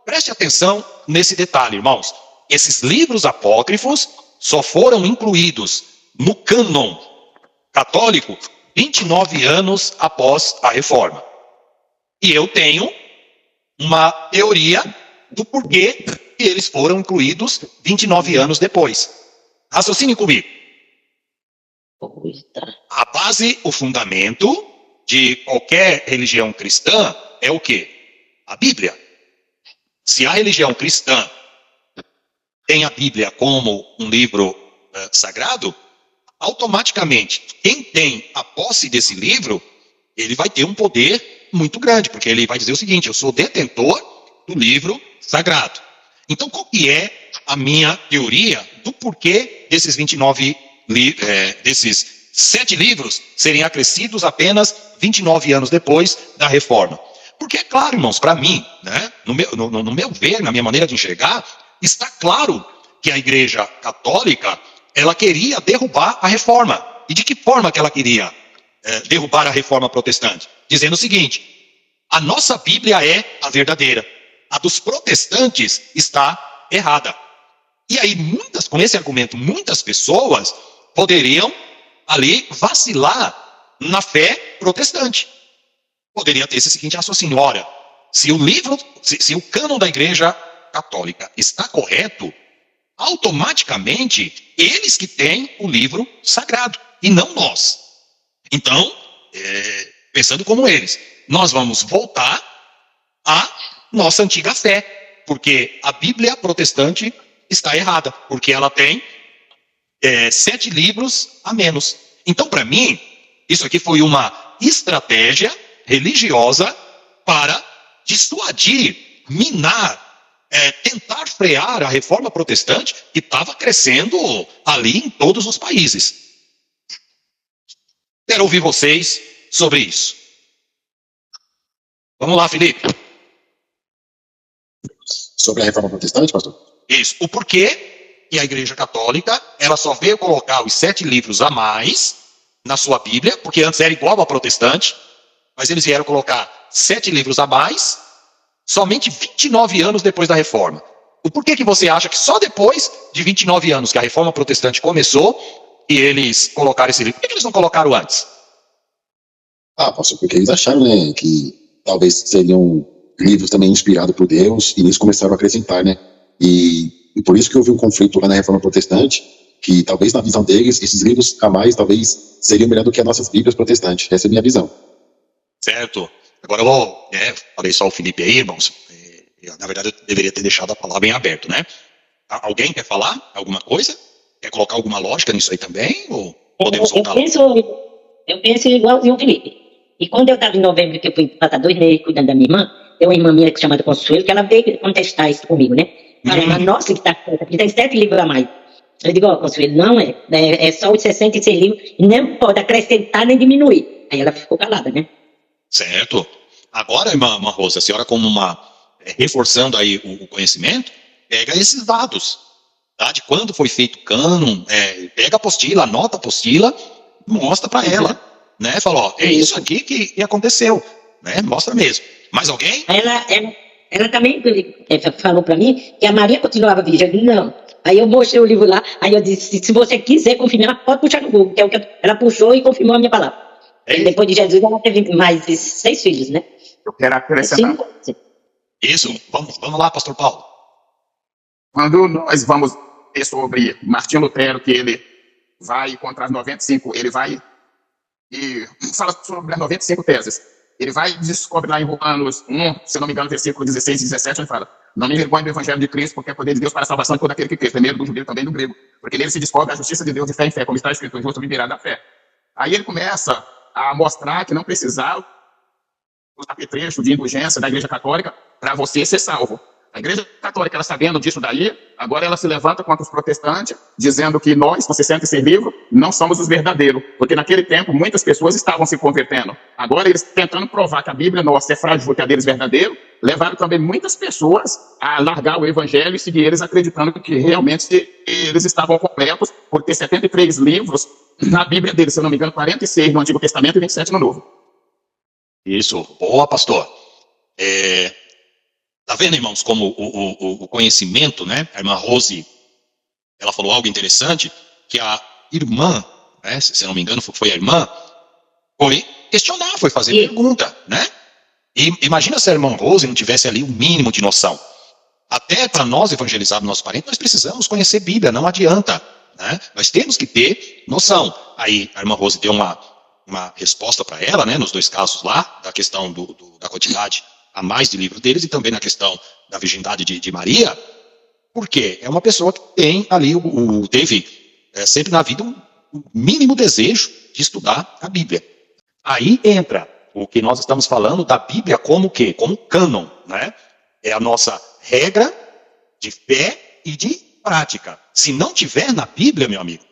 preste atenção nesse detalhe, irmãos. Esses livros apócrifos só foram incluídos no cânon católico 29 anos após a Reforma. E eu tenho uma teoria do porquê que eles foram incluídos 29 anos depois. Raciocine comigo. A base, o fundamento de qualquer religião cristã é o quê? A Bíblia. Se a religião cristã tem a Bíblia como um livro sagrado, automaticamente, quem tem a posse desse livro, ele vai ter um poder muito grande, porque ele vai dizer o seguinte: eu sou detentor do livro sagrado. Então, qual que é a minha teoria do porquê desses 7 livros serem acrescidos apenas 29 anos depois da Reforma? Porque é claro, irmãos, para mim, né, no meu ver, na minha maneira de enxergar, está claro que a Igreja Católica, ela queria derrubar a Reforma. E de que forma que ela queria derrubar a Reforma Protestante? Dizendo o seguinte: a nossa Bíblia é a verdadeira, a dos protestantes está errada. E aí, com esse argumento, muitas pessoas poderiam ali vacilar na fé protestante. Poderia ter esse seguinte raciocínio: ora, se o cânon da Igreja Católica está correto, automaticamente eles que têm o livro sagrado e não nós. Então, pensando como eles, nós vamos voltar à nossa antiga fé, porque a Bíblia protestante está errada, porque ela tem 7 livros a menos. Então, para mim, isso aqui foi uma estratégia religiosa para dissuadir, minar, tentar frear a Reforma Protestante, que estava crescendo ali em todos os países. Quero ouvir vocês sobre isso. Vamos lá, Felipe. Sobre a Reforma Protestante, pastor? Isso. O porquê que a Igreja Católica, ela só veio colocar os 7 livros a mais na sua Bíblia, porque antes era igual a protestante, mas eles vieram colocar 7 livros a mais, somente 29 anos depois da Reforma. O porquê que você acha que só depois de 29 anos que a Reforma Protestante começou, e eles colocaram esse livro? Por que eles não colocaram antes? Pastor, porque eles acharam, né, que talvez seriam livros também inspirados por Deus, e eles começaram a acrescentar, né? E por isso que houve um conflito lá na Reforma Protestante, que talvez na visão deles, esses livros a mais talvez seriam melhor do que as nossas Bíblias protestantes. Essa é a minha visão. Certo. Agora eu falei só o Felipe aí, irmãos. Na verdade, eu deveria ter deixado a palavra em aberto, né? Alguém quer falar alguma coisa? Quer colocar alguma lógica nisso aí também? Ou podemos soltar? Eu penso igualzinho o Felipe. E quando eu estava em novembro, que eu fui passar 2 meses cuidando da minha irmã, tem uma irmã minha que se chama Consuelo, que ela veio contestar isso comigo, né? Falando, nossa, que tá certa, porque tem 7 livros a mais. Eu digo, Consuelo, não é só os 66 livros, e não pode acrescentar nem diminuir. Aí ela ficou calada, né? Certo. Agora, irmã Rosa, a senhora como reforçando aí o conhecimento, pega esses dados, tá? De quando foi feito o cânon, pega a apostila, anota a apostila, mostra para ela, né? Fala, ó, é isso aqui que aconteceu, né? Mostra mesmo. Mais alguém? Ela também falou para mim que a Maria continuava virgem. Eu disse, não. Aí eu mostrei o livro lá, aí eu disse, se você quiser confirmar, pode puxar no Google, que é o que ela puxou e confirmou a minha palavra. Depois de Jesus, ela teve mais de 6 filhos, né? Eu quero acrescentar. Isso, vamos lá, pastor Paulo. Quando nós vamos ver sobre Martinho Lutero, que ele vai contra as 95, ele vai e fala sobre as 95 teses. Ele vai e descobre lá em Romanos 1, se não me engano, versículo 16 e 17, ele fala, não me envergonhe do evangelho de Cristo, porque é poder de Deus para a salvação de todo aquele que crê, primeiro do judeu, também do grego, porque nele se descobre a justiça de Deus de fé em fé, como está escrito, o justo viverá da fé. Aí ele começa a mostrar que não precisava os apetrechos de indulgência da Igreja Católica para você ser salvo. A Igreja Católica, ela sabendo disso daí, agora ela se levanta contra os protestantes, dizendo que nós, com 66 livros, não somos os verdadeiros, porque naquele tempo muitas pessoas estavam se convertendo. Agora eles tentando provar que a Bíblia nossa é frágil, que a deles é verdadeiro, levaram também muitas pessoas a largar o Evangelho e seguir eles acreditando que realmente eles estavam completos por ter 73 livros na Bíblia deles, se eu não me engano, 46 no Antigo Testamento e 27 no Novo. Isso, boa, pastor. Tá vendo, irmãos, como o conhecimento, né? A irmã Rose, ela falou algo interessante, que a irmã, né, se eu não me engano, foi a irmã, foi questionar, foi fazer pergunta, né? E imagina se a irmã Rose não tivesse ali o mínimo de noção. Até para nós evangelizarmos nossos parentes, nós precisamos conhecer Bíblia, não adianta, né? Nós temos que ter noção. Aí a irmã Rose deu uma resposta para ela, né, nos 2 casos lá, da questão da quantidade a mais de livros deles e também na questão da virgindade de Maria, porque é uma pessoa que tem ali, teve sempre na vida um mínimo desejo de estudar a Bíblia. Aí entra o que nós estamos falando da Bíblia como o quê? Como cânon, né? É a nossa regra de fé e de prática. Se não tiver na Bíblia, meu amigo,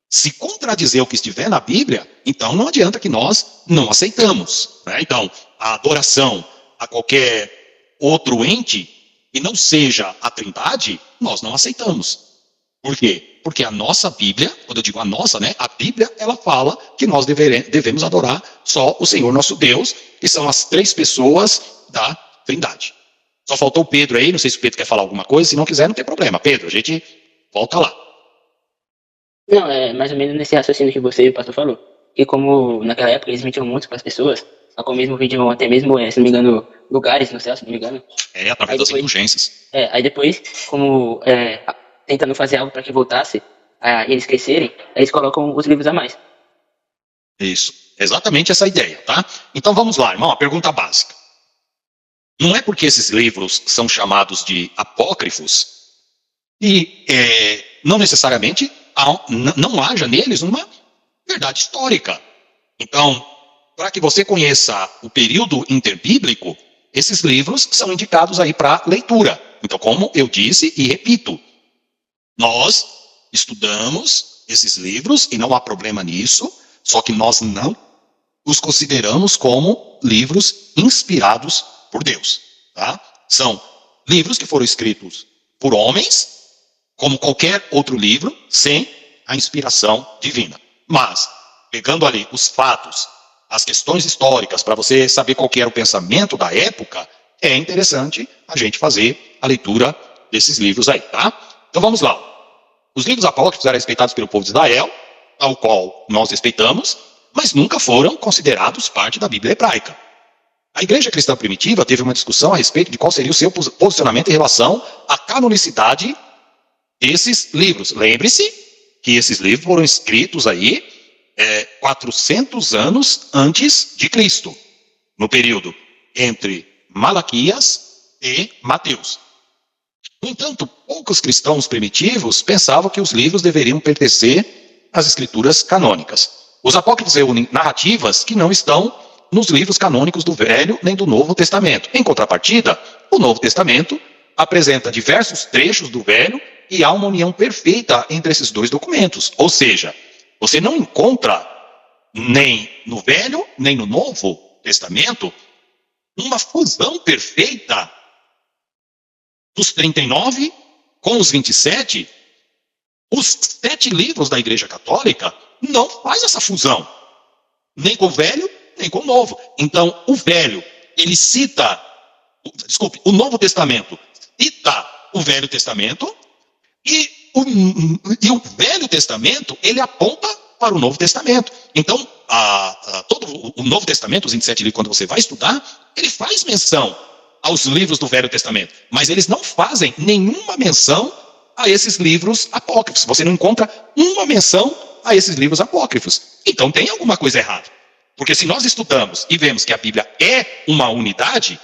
se contradizer o que estiver na Bíblia, então não adianta que nós não aceitamos, né? Então, a adoração a qualquer outro ente que não seja a Trindade, nós não aceitamos. Por quê? Porque a nossa Bíblia, quando eu digo a nossa, né, a Bíblia, ela fala que nós devemos adorar só o Senhor nosso Deus, que são as 3 pessoas da Trindade. Só faltou o Pedro aí, não sei se o Pedro quer falar alguma coisa, se não quiser, não tem problema. Pedro, a gente volta lá. Não, é mais ou menos nesse raciocínio que você e o pastor falou. E como naquela época eles mentiam muito para as pessoas, só mesmo vendiam até mesmo, se não me engano, lugares no céu, se não me engano. Através das indulgências. Aí depois, como tentando fazer algo para que voltasse a eles crescerem, eles colocam os livros a mais. Isso, exatamente essa ideia, tá? Então vamos lá, irmão, a pergunta básica. Não é porque esses livros são chamados de apócrifos e não necessariamente não haja neles uma verdade histórica. Então, para que você conheça o período interbíblico, esses livros são indicados aí para leitura. Então, como eu disse e repito, nós estudamos esses livros e não há problema nisso, só que nós não os consideramos como livros inspirados por Deus, tá? São livros que foram escritos por homens, como qualquer outro livro, sem a inspiração divina. Mas, pegando ali os fatos, as questões históricas, para você saber qual que era o pensamento da época, é interessante a gente fazer a leitura desses livros aí, tá? Então vamos lá. Os livros apócrifos eram respeitados pelo povo de Israel, ao qual nós respeitamos, mas nunca foram considerados parte da Bíblia hebraica. A igreja cristã primitiva teve uma discussão a respeito de qual seria o seu posicionamento em relação à canonicidade desses livros. Lembre-se que esses livros foram escritos aí 400 anos antes de Cristo, no período entre Malaquias e Mateus. No entanto, poucos cristãos primitivos pensavam que os livros deveriam pertencer às escrituras canônicas. Os apócrifos reúnem narrativas que não estão nos livros canônicos do Velho nem do Novo Testamento. Em contrapartida, o Novo Testamento apresenta diversos trechos do Velho e há uma união perfeita entre esses dois documentos. Ou seja, você não encontra nem no Velho nem no Novo Testamento uma fusão perfeita dos 39 com os 27. Os 7 livros da Igreja Católica não faz essa fusão, nem com o Velho, nem com o Novo. Então, o Velho, ele cita, o Novo Testamento cita o Velho Testamento, e o Velho Testamento, ele aponta para o Novo Testamento. Então, todo o Novo Testamento, os 27 livros, quando você vai estudar, ele faz menção aos livros do Velho Testamento, mas eles não fazem nenhuma menção a esses livros apócrifos. Você não encontra uma menção a esses livros apócrifos. Então tem alguma coisa errada. Porque se nós estudamos e vemos que a Bíblia é uma unidade,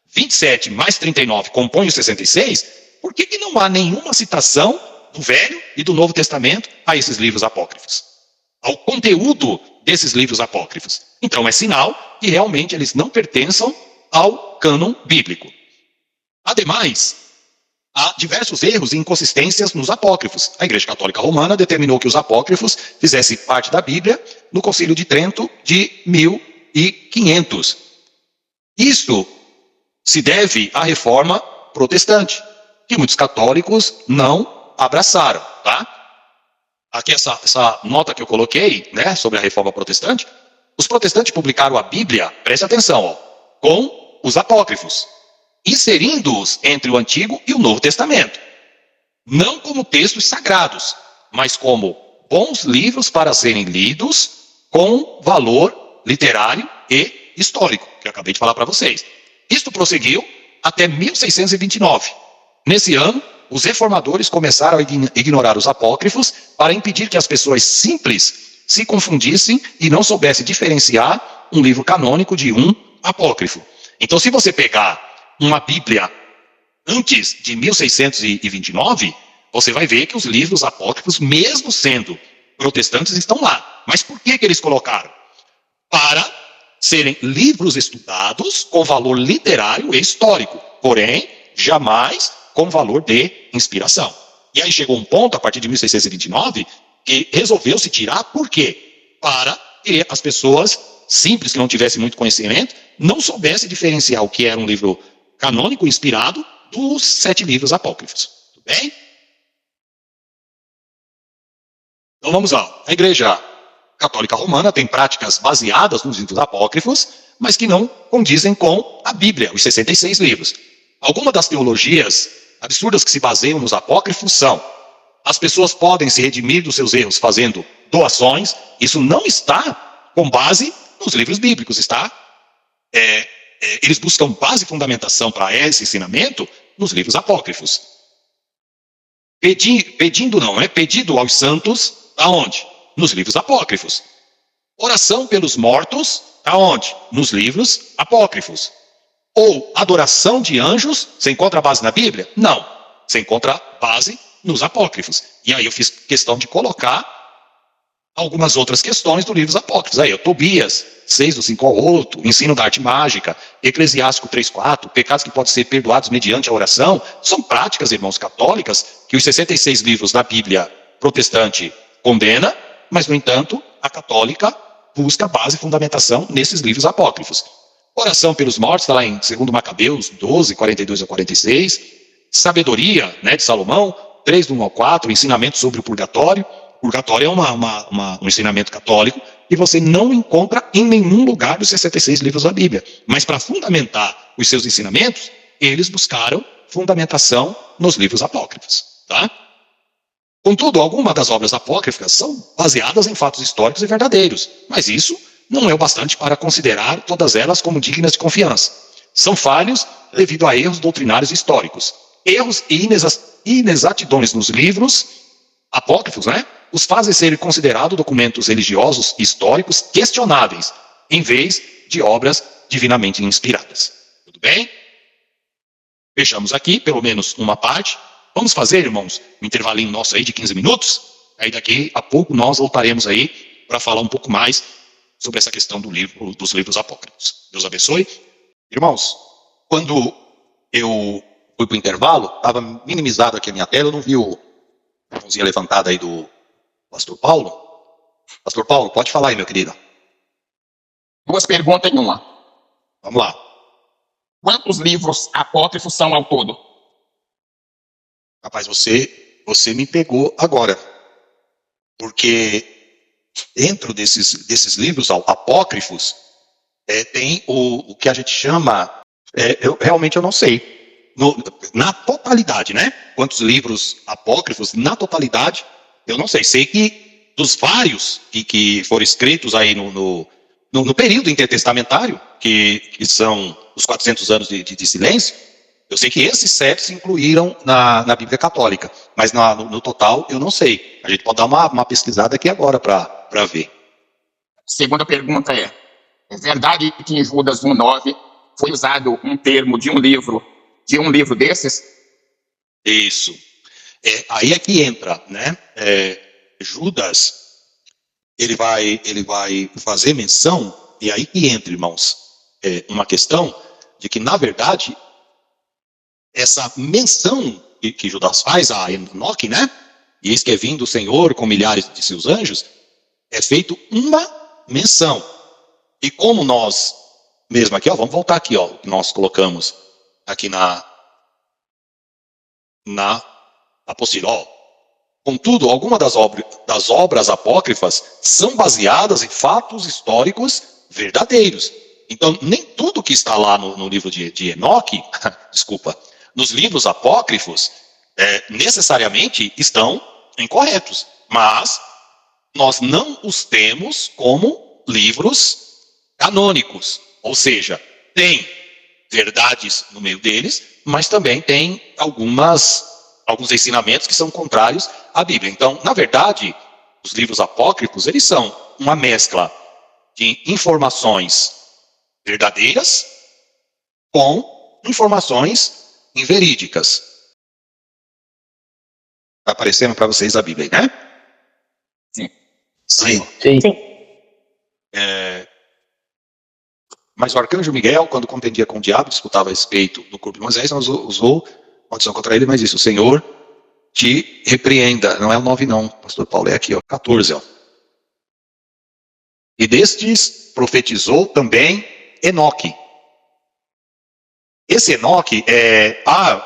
27 mais 39 compõem os 66, por que não há nenhuma citação do Velho e do Novo Testamento a esses livros apócrifos? Ao conteúdo desses livros apócrifos. Então é sinal que realmente eles não pertencem ao cânon bíblico. Ademais, há diversos erros e inconsistências nos apócrifos. A Igreja Católica Romana determinou que os apócrifos fizessem parte da Bíblia no Concílio de Trento de 1500. Isso se deve à Reforma Protestante, que muitos católicos não abraçaram, tá? Aqui essa nota que eu coloquei, né, sobre a Reforma Protestante. Os protestantes publicaram a Bíblia, preste atenção, com os apócrifos, inserindo-os entre o Antigo e o Novo Testamento, não como textos sagrados, mas como bons livros para serem lidos com valor literário e histórico, que eu acabei de falar para vocês. Isto prosseguiu até 1629. Nesse ano, os reformadores começaram a ignorar os apócrifos para impedir que as pessoas simples se confundissem e não soubessem diferenciar um livro canônico de um apócrifo. Então, se você pegar uma Bíblia antes de 1629, você vai ver que os livros apócrifos, mesmo sendo protestantes, estão lá. Mas por que eles colocaram? Para serem livros estudados com valor literário e histórico, porém, jamais com valor de inspiração. E aí chegou um ponto, a partir de 1629, que resolveu-se tirar, por quê? Para que as pessoas simples, que não tivessem muito conhecimento, não soubessem diferenciar o que era um livro canônico inspirado dos 7 livros apócrifos. Tudo bem? Então vamos lá. A Igreja Católica Romana tem práticas baseadas nos livros apócrifos, mas que não condizem com a Bíblia, os 66 livros. Algumas das teologias absurdas que se baseiam nos apócrifos são: as pessoas podem se redimir dos seus erros fazendo doações. Isso não está com base nos livros bíblicos, está? Eles buscam base e fundamentação para esse ensinamento nos livros apócrifos. Pedido aos santos, aonde? Nos livros apócrifos. Oração pelos mortos, aonde? Nos livros apócrifos. Ou adoração de anjos, você encontra base na Bíblia? Não, você encontra base nos apócrifos. E aí eu fiz questão de colocar algumas outras questões dos livros apócrifos. Aí, Tobias, 6 do 5 ao 8, ensino da arte mágica, Eclesiástico 3:4, pecados que podem ser perdoados mediante a oração. São práticas, irmãos, católicas, que os 66 livros da Bíblia protestante condena, mas, no entanto, a católica busca base e fundamentação nesses livros apócrifos. Oração pelos mortos, está lá em 2 Macabeus 12, 42 a 46. Sabedoria, né, de Salomão, 3 do 1 ao 4, ensinamento sobre o purgatório. Purgatório é um ensinamento católico que você não encontra em nenhum lugar dos 66 livros da Bíblia. Mas para fundamentar os seus ensinamentos, eles buscaram fundamentação nos livros apócrifos. Tá? Contudo, algumas das obras apócrifas são baseadas em fatos históricos e verdadeiros, mas isso não é o bastante para considerar todas elas como dignas de confiança. São falhos devido a erros doutrinários históricos. Erros e inexatidões nos livros apócrifos, né, os fazem serem considerados documentos religiosos e históricos questionáveis, em vez de obras divinamente inspiradas. Tudo bem? fechamos aqui, pelo menos uma parte. Vamos fazer, irmãos, um intervalinho nosso aí de 15 minutos. Aí daqui a pouco nós voltaremos aí para falar um pouco mais sobre essa questão dos livros apócrifos. Deus abençoe. Irmãos, quando eu fui para o intervalo, estava minimizado aqui a minha tela, eu não vi a mãozinha levantada aí do pastor Paulo. Pastor Paulo, pode falar aí, meu querido. 2 perguntas em uma. Vamos lá. Quantos livros apócrifos são ao todo? Rapaz, você me pegou agora. Porque dentro desses livros apócrifos, tem o que a gente chama, eu realmente não sei, na totalidade, né? Quantos livros apócrifos, na totalidade, eu não sei. Sei que dos vários que foram escritos aí no período intertestamentário, que são os 400 anos de silêncio, eu sei que esses 7 se incluíram na Bíblia Católica, mas no total eu não sei. A gente pode dar uma pesquisada aqui agora para ver. Segunda pergunta é verdade que em Judas 1:9 foi usado um termo de um livro desses? Isso. Aí é que entra, né? Judas, ele vai fazer menção, e aí que entra, irmãos, uma questão de que, na verdade, essa menção que Judas faz a Enoque, né? E eis que é vindo o Senhor com milhares de seus anjos, é feito uma menção. E como nós, mesmo aqui, vamos voltar aqui, que nós colocamos aqui na apostila. Contudo, algumas das obras apócrifas são baseadas em fatos históricos verdadeiros. Então, nem tudo que está lá no livro de Enoque, desculpa, nos livros apócrifos, necessariamente estão incorretos. Mas nós não os temos como livros canônicos. Ou seja, tem verdades no meio deles, mas também tem alguns ensinamentos que são contrários à Bíblia. Então, na verdade, os livros apócrifos, eles são uma mescla de informações verdadeiras com informações inverídicas. Está aparecendo para vocês a Bíblia, né? Sim. Mas o arcanjo Miguel, quando contendia com o diabo, disputava a respeito do corpo de Moisés, não usou maldição contra ele, mas isso, o Senhor te repreenda. Não é o 9 não, pastor Paulo, é aqui, 14, E destes profetizou também Enoque. Esse Enoque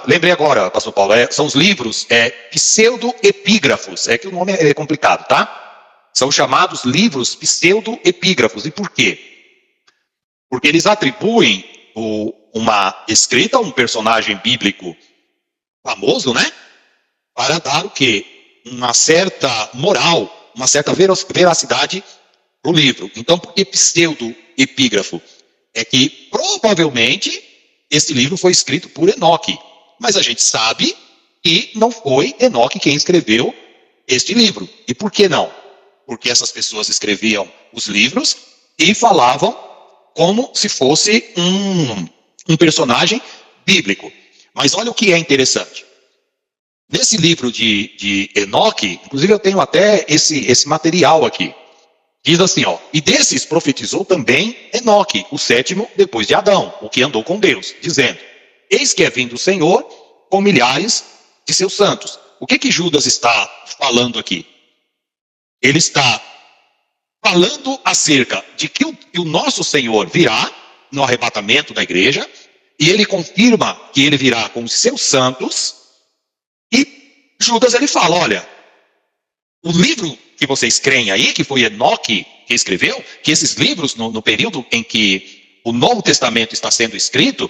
lembrei agora, pastor Paulo, são os livros pseudo-epígrafos. É que o nome é complicado, tá? São chamados livros pseudo-epígrafos. E por quê? Porque eles atribuem uma escrita a um personagem bíblico famoso, né? Para dar o quê? Uma certa moral, uma certa veracidade para o livro. Então, por que pseudo-epígrafo? É que provavelmente esse livro foi escrito por Enoque. Mas a gente sabe que não foi Enoque quem escreveu este livro. E por que não? Porque essas pessoas escreviam os livros e falavam como se fosse um personagem bíblico. Mas olha o que é interessante. Nesse livro de Enoque, inclusive eu tenho até esse material aqui. Diz assim, e desses profetizou também Enoque, o 7º depois de Adão, o que andou com Deus, dizendo, eis que é vindo o Senhor com milhares de seus santos. O que Judas está falando aqui? Ele está falando acerca de que o nosso Senhor virá no arrebatamento da igreja, e ele confirma que ele virá com os seus santos, e Judas ele fala, olha, o livro que vocês creem aí, que foi Enoque que escreveu, que esses livros, no período em que o Novo Testamento está sendo escrito,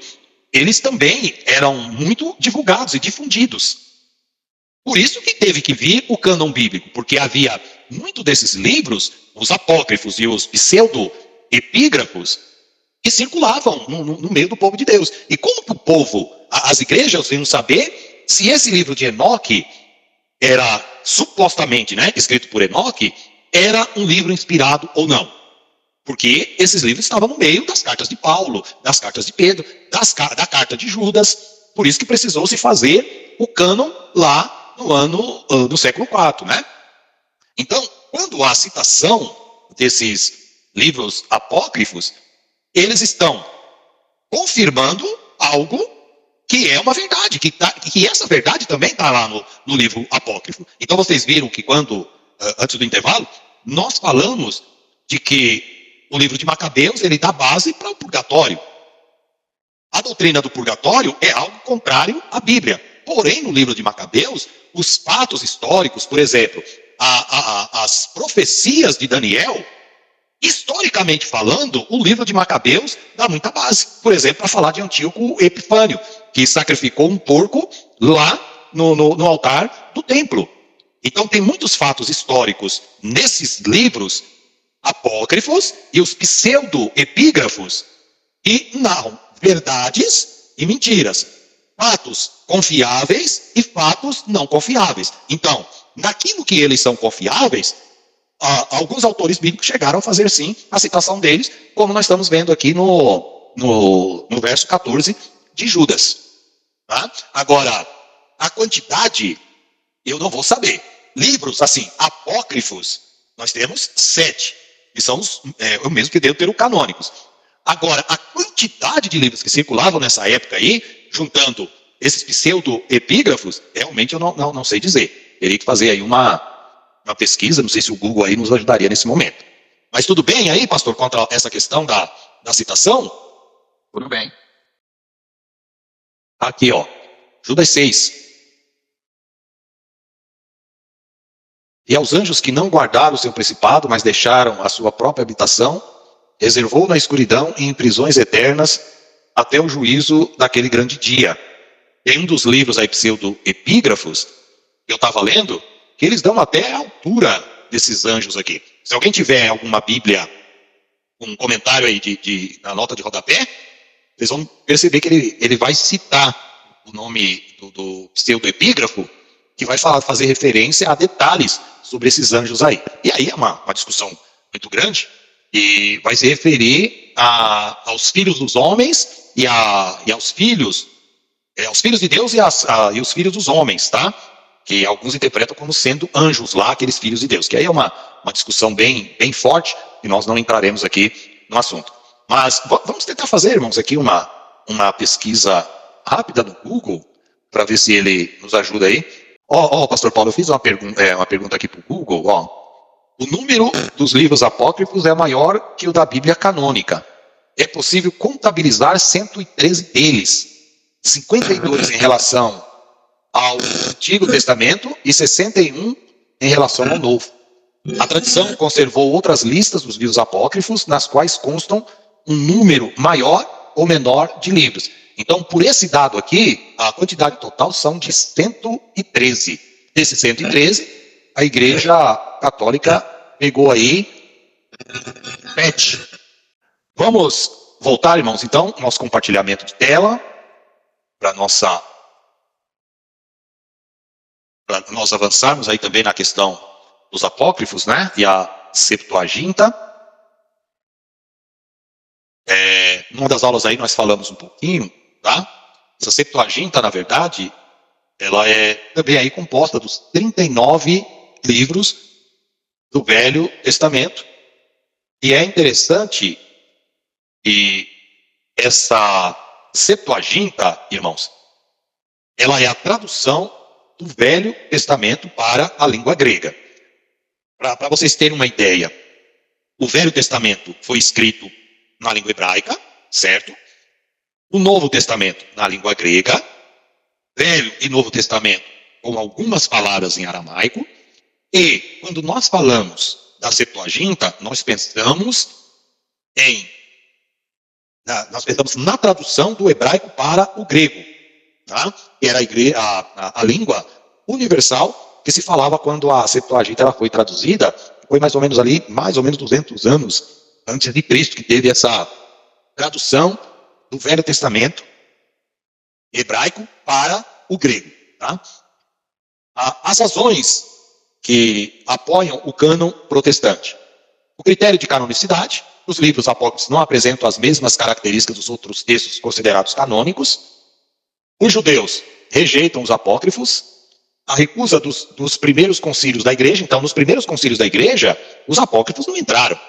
eles também eram muito divulgados e difundidos. Por isso que teve que vir o cânon bíblico, porque havia muito desses livros, os apócrifos e os pseudo-epígrafos, que circulavam no meio do povo de Deus. E como que o povo, as igrejas, iam saber se esse livro de Enoque era supostamente, né, escrito por Enoque, era um livro inspirado ou não? Porque esses livros estavam no meio das cartas de Paulo, das cartas de Pedro, da carta de Judas. Por isso que precisou se fazer o cânon lá no século IV, né? Então, quando há citação desses livros apócrifos, eles estão confirmando algo que é uma verdade, que essa verdade também está lá no livro apócrifo. Então vocês viram que quando, antes do intervalo, nós falamos de que o livro de Macabeus, ele dá base para o purgatório. A doutrina do purgatório é algo contrário à Bíblia. Porém, no livro de Macabeus, os fatos históricos, por exemplo, as profecias de Daniel, historicamente falando, o livro de Macabeus dá muita base. Por exemplo, para falar de Antíoco Epifânio, que sacrificou um porco lá no altar do templo. Então tem muitos fatos históricos nesses livros apócrifos e os pseudo-epígrafos que narram verdades e mentiras. Fatos confiáveis e fatos não confiáveis. Então, naquilo que eles são confiáveis, alguns autores bíblicos chegaram a fazer sim a citação deles, como nós estamos vendo aqui no verso 14 de Judas. Tá? Agora, a quantidade, eu não vou saber. Livros, assim, apócrifos, nós temos 7, que são o mesmo que deuterocanônicos. Agora, a quantidade de livros que circulavam nessa época aí, juntando esses pseudo-epígrafos, realmente eu não sei dizer. Teria que fazer aí uma pesquisa, não sei se o Google aí nos ajudaria nesse momento. Mas tudo bem aí, pastor, contra essa questão da citação? Tudo bem. Aqui, ó, Judas 6. E aos anjos que não guardaram o seu principado, mas deixaram a sua própria habitação, reservou na escuridão e em prisões eternas até o juízo daquele grande dia. Tem um dos livros aí, pseudo-epígrafos, que eu estava lendo, que eles dão até a altura desses anjos aqui. Se alguém tiver alguma Bíblia, um comentário aí na nota de rodapé, vocês vão perceber que ele vai citar o nome do pseudo-epígrafo, que vai fazer referência a detalhes sobre esses anjos aí. E aí é uma discussão muito grande, e vai se referir aos filhos dos homens e aos filhos de Deus e os filhos dos homens, tá? Que alguns interpretam como sendo anjos lá, aqueles filhos de Deus, que aí é uma discussão bem forte, e nós não entraremos aqui no assunto. Mas vamos tentar fazer, irmãos, aqui uma pesquisa rápida no Google, para ver se ele nos ajuda aí. Pastor Paulo, eu fiz uma pergunta aqui para o Google. O número dos livros apócrifos é maior que o da Bíblia canônica. É possível contabilizar 113 deles, 52 em relação ao Antigo Testamento e 61 em relação ao Novo. A tradição conservou outras listas dos livros apócrifos, nas quais constam um número maior ou menor de livros. Então, por esse dado aqui, a quantidade total são de 113. Desses 113, a Igreja Católica pegou aí 7. Vamos voltar, irmãos, então, nosso compartilhamento de tela, para nós avançarmos aí também na questão dos apócrifos, né? E a Septuaginta. Numa das aulas aí nós falamos um pouquinho, tá? Essa Septuaginta, na verdade, ela é também aí composta dos 39 livros do Velho Testamento. E é interessante que essa Septuaginta, irmãos, ela é a tradução do Velho Testamento para a língua grega. Para vocês terem uma ideia, o Velho Testamento foi escrito na língua hebraica, certo? O Novo Testamento na língua grega, Velho e Novo Testamento com algumas palavras em aramaico, e quando nós falamos da Septuaginta, nós pensamos na tradução do hebraico para o grego, tá? Que era a língua universal que se falava quando a Septuaginta ela foi traduzida. Foi mais ou menos 200 anos antes de Cristo que teve essa tradução do Velho Testamento hebraico para o grego, tá? As razões que apoiam o cânon protestante. O critério de canonicidade. Os livros apócrifos não apresentam as mesmas características dos outros textos considerados canônicos. Os judeus rejeitam os apócrifos, a recusa dos primeiros concílios da igreja. Então, nos primeiros concílios da igreja, os apócrifos não entraram.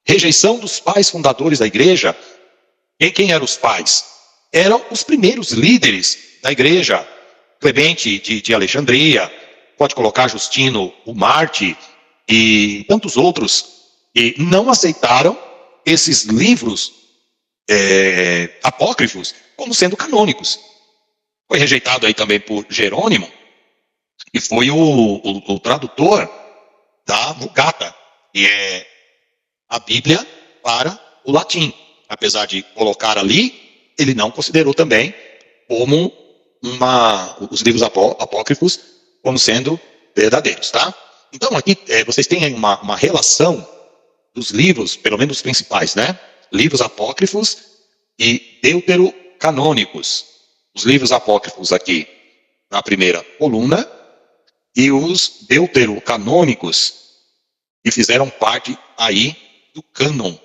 Rejeição dos pais fundadores da igreja. E quem eram os pais? Eram os primeiros líderes da igreja. Clemente de Alexandria, pode colocar Justino, o Marte e tantos outros, e não aceitaram esses livros apócrifos como sendo canônicos. Foi rejeitado aí também por Jerônimo, que foi o tradutor da Vulgata, que é a Bíblia para o latim. Apesar de colocar ali, ele não considerou também como os livros apócrifos como sendo verdadeiros, tá? Então aqui vocês têm aí uma relação dos livros, pelo menos os principais, né? Livros apócrifos e deuterocanônicos. Os livros apócrifos aqui na primeira coluna e os deuterocanônicos que fizeram parte aí do cânon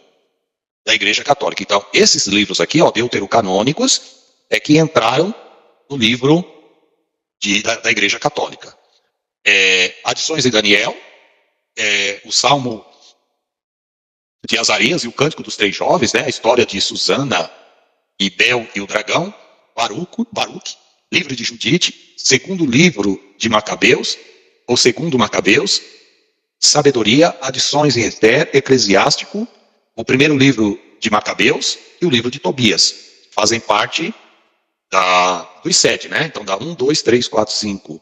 da Igreja Católica. Então, esses livros aqui, deuterocanônicos, é que entraram no livro da Igreja Católica. Adições de Daniel, o Salmo de Azarias e o Cântico dos Três Jovens, né? A história de Susana e Bel e o Dragão, Baruque, livro de Judite, segundo livro de Macabeus, ou segundo Macabeus, Sabedoria, Adições em Esther, Eclesiástico, o primeiro livro de Macabeus e o livro de Tobias. Fazem parte dos 7, né? Então dá 1, 2, 3, 4, 5,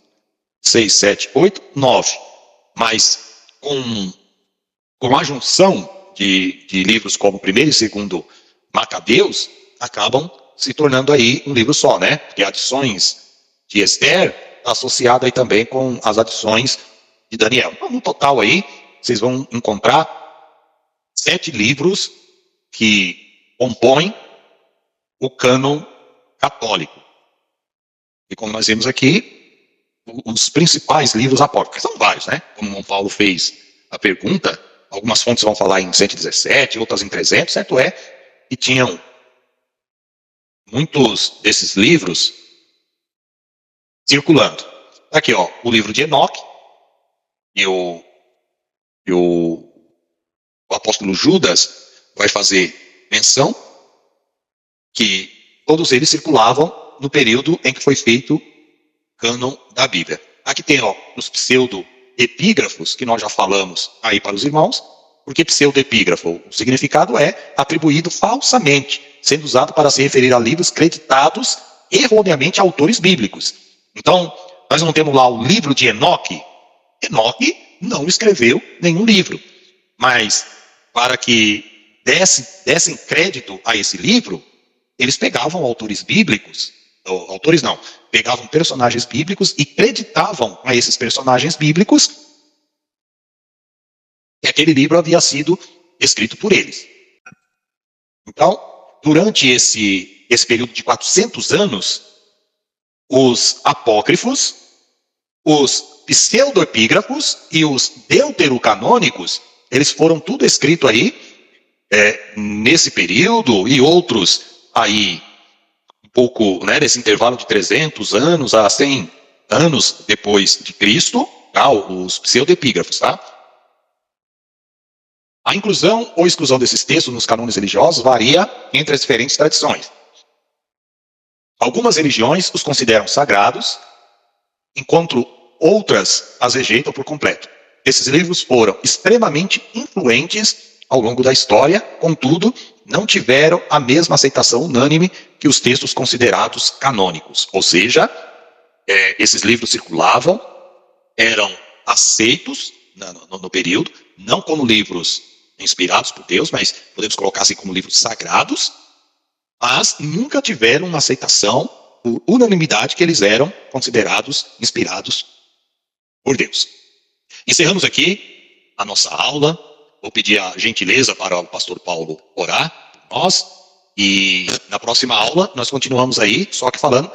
6, 7, 8, 9. Mas com a junção de livros como primeiro e segundo Macabeus, acabam se tornando aí um livro só, né? Porque Adições de Esther está associado aí também com as Adições de Daniel. Então, no total aí, vocês vão encontrar 7 livros que compõem o cânon católico. E como nós vemos aqui, os principais livros apócrifos, são vários, né? Como o João Paulo fez a pergunta, algumas fontes vão falar em 117, outras em 300, certo é que tinham muitos desses livros circulando. Aqui, o livro de Enoque e o apóstolo Judas vai fazer menção que todos eles circulavam no período em que foi feito o cânon da Bíblia. Aqui tem os pseudo-epígrafos, que nós já falamos aí para os irmãos. Porque pseudo-epígrafo, o significado é atribuído falsamente, sendo usado para se referir a livros creditados erroneamente a autores bíblicos. Então, nós não temos lá o livro de Enoque. Enoque não escreveu nenhum livro. Mas, para que dessem crédito a esse livro, eles pegavam autores bíblicos, pegavam personagens bíblicos e creditavam a esses personagens bíblicos que aquele livro havia sido escrito por eles. Então, durante esse período de 400 anos, os apócrifos, os pseudoepígrafos e os deuterocanônicos, eles foram tudo escrito aí nesse período, e outros aí um pouco, né, nesse intervalo de 300 anos a 100 anos depois de Cristo, tá? Os pseudoepígrafos, tá? A inclusão ou exclusão desses textos nos cânones religiosos varia entre as diferentes tradições. Algumas religiões os consideram sagrados, enquanto outras as rejeitam por completo. Esses livros foram extremamente influentes ao longo da história, contudo, não tiveram a mesma aceitação unânime que os textos considerados canônicos. Ou seja, esses livros circulavam, eram aceitos no período, não como livros inspirados por Deus, mas podemos colocar assim como livros sagrados, mas nunca tiveram uma aceitação por unanimidade que eles eram considerados inspirados por Deus. Encerramos aqui a nossa aula. Vou pedir a gentileza para o pastor Paulo orar por nós, e na próxima aula nós continuamos aí, só que falando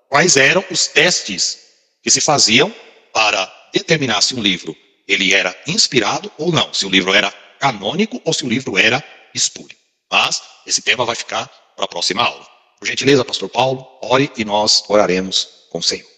quais eram os testes que se faziam para determinar se um livro ele era inspirado ou não, se o livro era canônico ou se o livro era espúrio. Mas esse tema vai ficar para a próxima aula. Por gentileza, pastor Paulo, ore e nós oraremos com o Senhor.